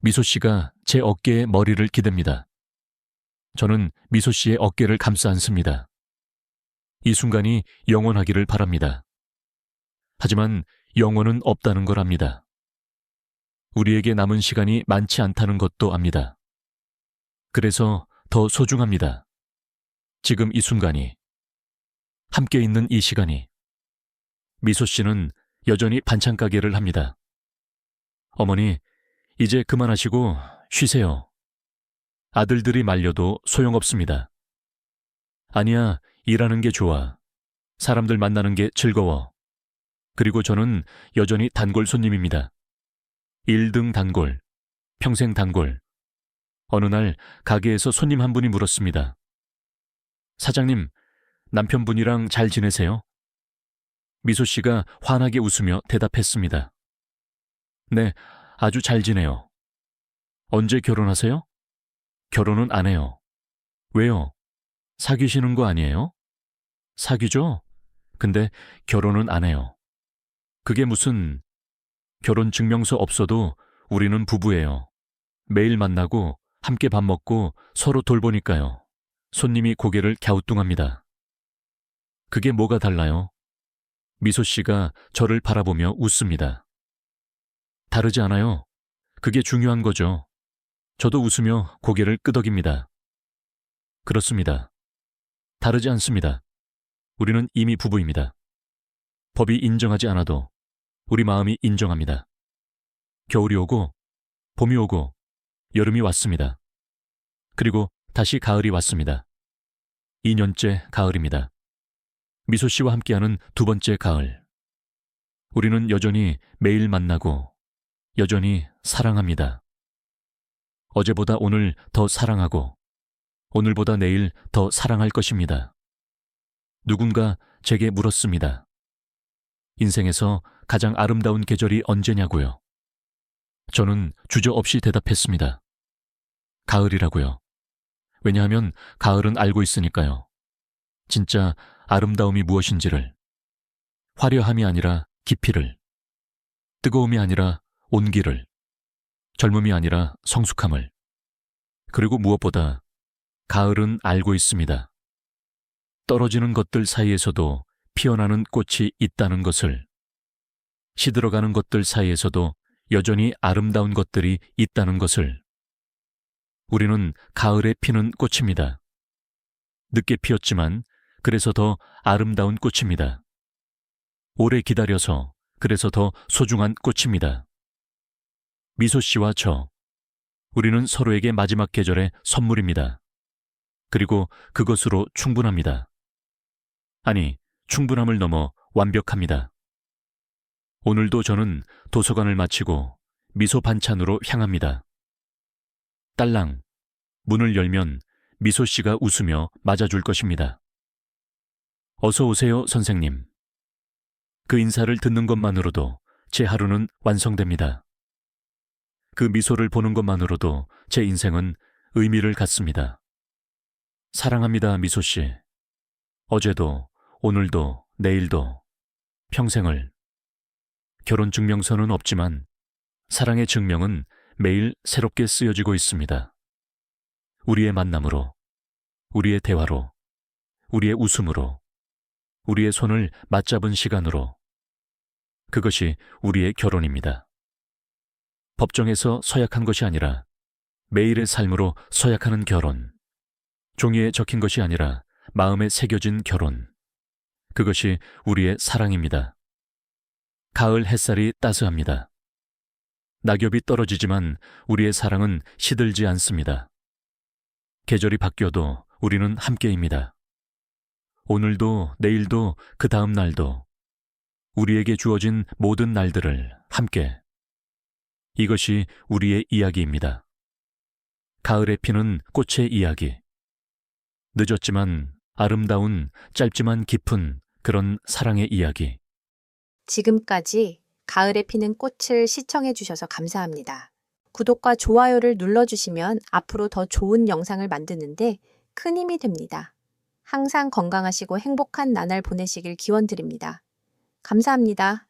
미소 씨가 제 어깨에 머리를 기댑니다. 저는 미소 씨의 어깨를 감싸 안습니다. 이 순간이 영원하기를 바랍니다. 하지만 영원은 없다는 걸 압니다. 우리에게 남은 시간이 많지 않다는 것도 압니다. 그래서 더 소중합니다. 지금 이 순간이, 함께 있는 이 시간이. 미소 씨는 여전히 반찬 가게를 합니다. 어머니, 이제 그만하시고 쉬세요. 아들들이 말려도 소용없습니다. 아니야, 일하는 게 좋아. 사람들 만나는 게 즐거워. 그리고 저는 여전히 단골 손님입니다. 1등 단골, 평생 단골. 어느 날 가게에서 손님 한 분이 물었습니다. 사장님, 남편분이랑 잘 지내세요? 미소 씨가 환하게 웃으며 대답했습니다. 네, 아주 잘 지내요. 언제 결혼하세요? 결혼은 안 해요. 왜요? 사귀시는 거 아니에요? 사귀죠? 근데 결혼은 안 해요. 그게 무슨, 결혼 증명서 없어도 우리는 부부예요. 매일 만나고 함께 밥 먹고 서로 돌보니까요. 손님이 고개를 갸우뚱합니다. 그게 뭐가 달라요? 미소 씨가 저를 바라보며 웃습니다. 다르지 않아요. 그게 중요한 거죠. 저도 웃으며 고개를 끄덕입니다. 그렇습니다. 다르지 않습니다. 우리는 이미 부부입니다. 법이 인정하지 않아도 우리 마음이 인정합니다. 겨울이 오고, 봄이 오고, 여름이 왔습니다. 그리고 다시 가을이 왔습니다. 2년째 가을입니다. 미소 씨와 함께하는 두 번째 가을. 우리는 여전히 매일 만나고, 여전히 사랑합니다. 어제보다 오늘 더 사랑하고, 오늘보다 내일 더 사랑할 것입니다. 누군가 제게 물었습니다. 인생에서 가장 아름다운 계절이 언제냐고요. 저는 주저없이 대답했습니다. 가을이라고요. 왜냐하면 가을은 알고 있으니까요. 진짜 아름다움이 무엇인지를. 화려함이 아니라 깊이를. 뜨거움이 아니라 온기를. 젊음이 아니라 성숙함을. 그리고 무엇보다 가을은 알고 있습니다. 떨어지는 것들 사이에서도 피어나는 꽃이 있다는 것을. 시들어가는 것들 사이에서도 여전히 아름다운 것들이 있다는 것을. 우리는 가을에 피는 꽃입니다. 늦게 피었지만 그래서 더 아름다운 꽃입니다. 오래 기다려서 그래서 더 소중한 꽃입니다. 미소 씨와 저, 우리는 서로에게 마지막 계절의 선물입니다. 그리고 그것으로 충분합니다. 아니, 충분함을 넘어 완벽합니다. 오늘도 저는 도서관을 마치고 미소 반찬으로 향합니다. 딸랑, 문을 열면 미소 씨가 웃으며 맞아줄 것입니다. 어서 오세요, 선생님. 그 인사를 듣는 것만으로도 제 하루는 완성됩니다. 그 미소를 보는 것만으로도 제 인생은 의미를 갖습니다. 사랑합니다, 미소 씨. 어제도, 오늘도, 내일도, 평생을. 결혼 증명서는 없지만 사랑의 증명은 매일 새롭게 쓰여지고 있습니다. 우리의 만남으로, 우리의 대화로, 우리의 웃음으로, 우리의 손을 맞잡은 시간으로. 그것이 우리의 결혼입니다. 법정에서 서약한 것이 아니라 매일의 삶으로 서약하는 결혼. 종이에 적힌 것이 아니라 마음에 새겨진 결혼. 그것이 우리의 사랑입니다. 가을 햇살이 따스합니다. 낙엽이 떨어지지만 우리의 사랑은 시들지 않습니다. 계절이 바뀌어도 우리는 함께입니다. 오늘도 내일도 그 다음 날도 우리에게 주어진 모든 날들을 함께. 이것이 우리의 이야기입니다. 가을에 피는 꽃의 이야기. 늦었지만 아름다운, 짧지만 깊은 그런 사랑의 이야기. 지금까지 가을에 피는 꽃을 시청해 주셔서 감사합니다. 구독과 좋아요를 눌러주시면 앞으로 더 좋은 영상을 만드는데 큰 힘이 됩니다. 항상 건강하시고 행복한 나날 보내시길 기원드립니다. 감사합니다.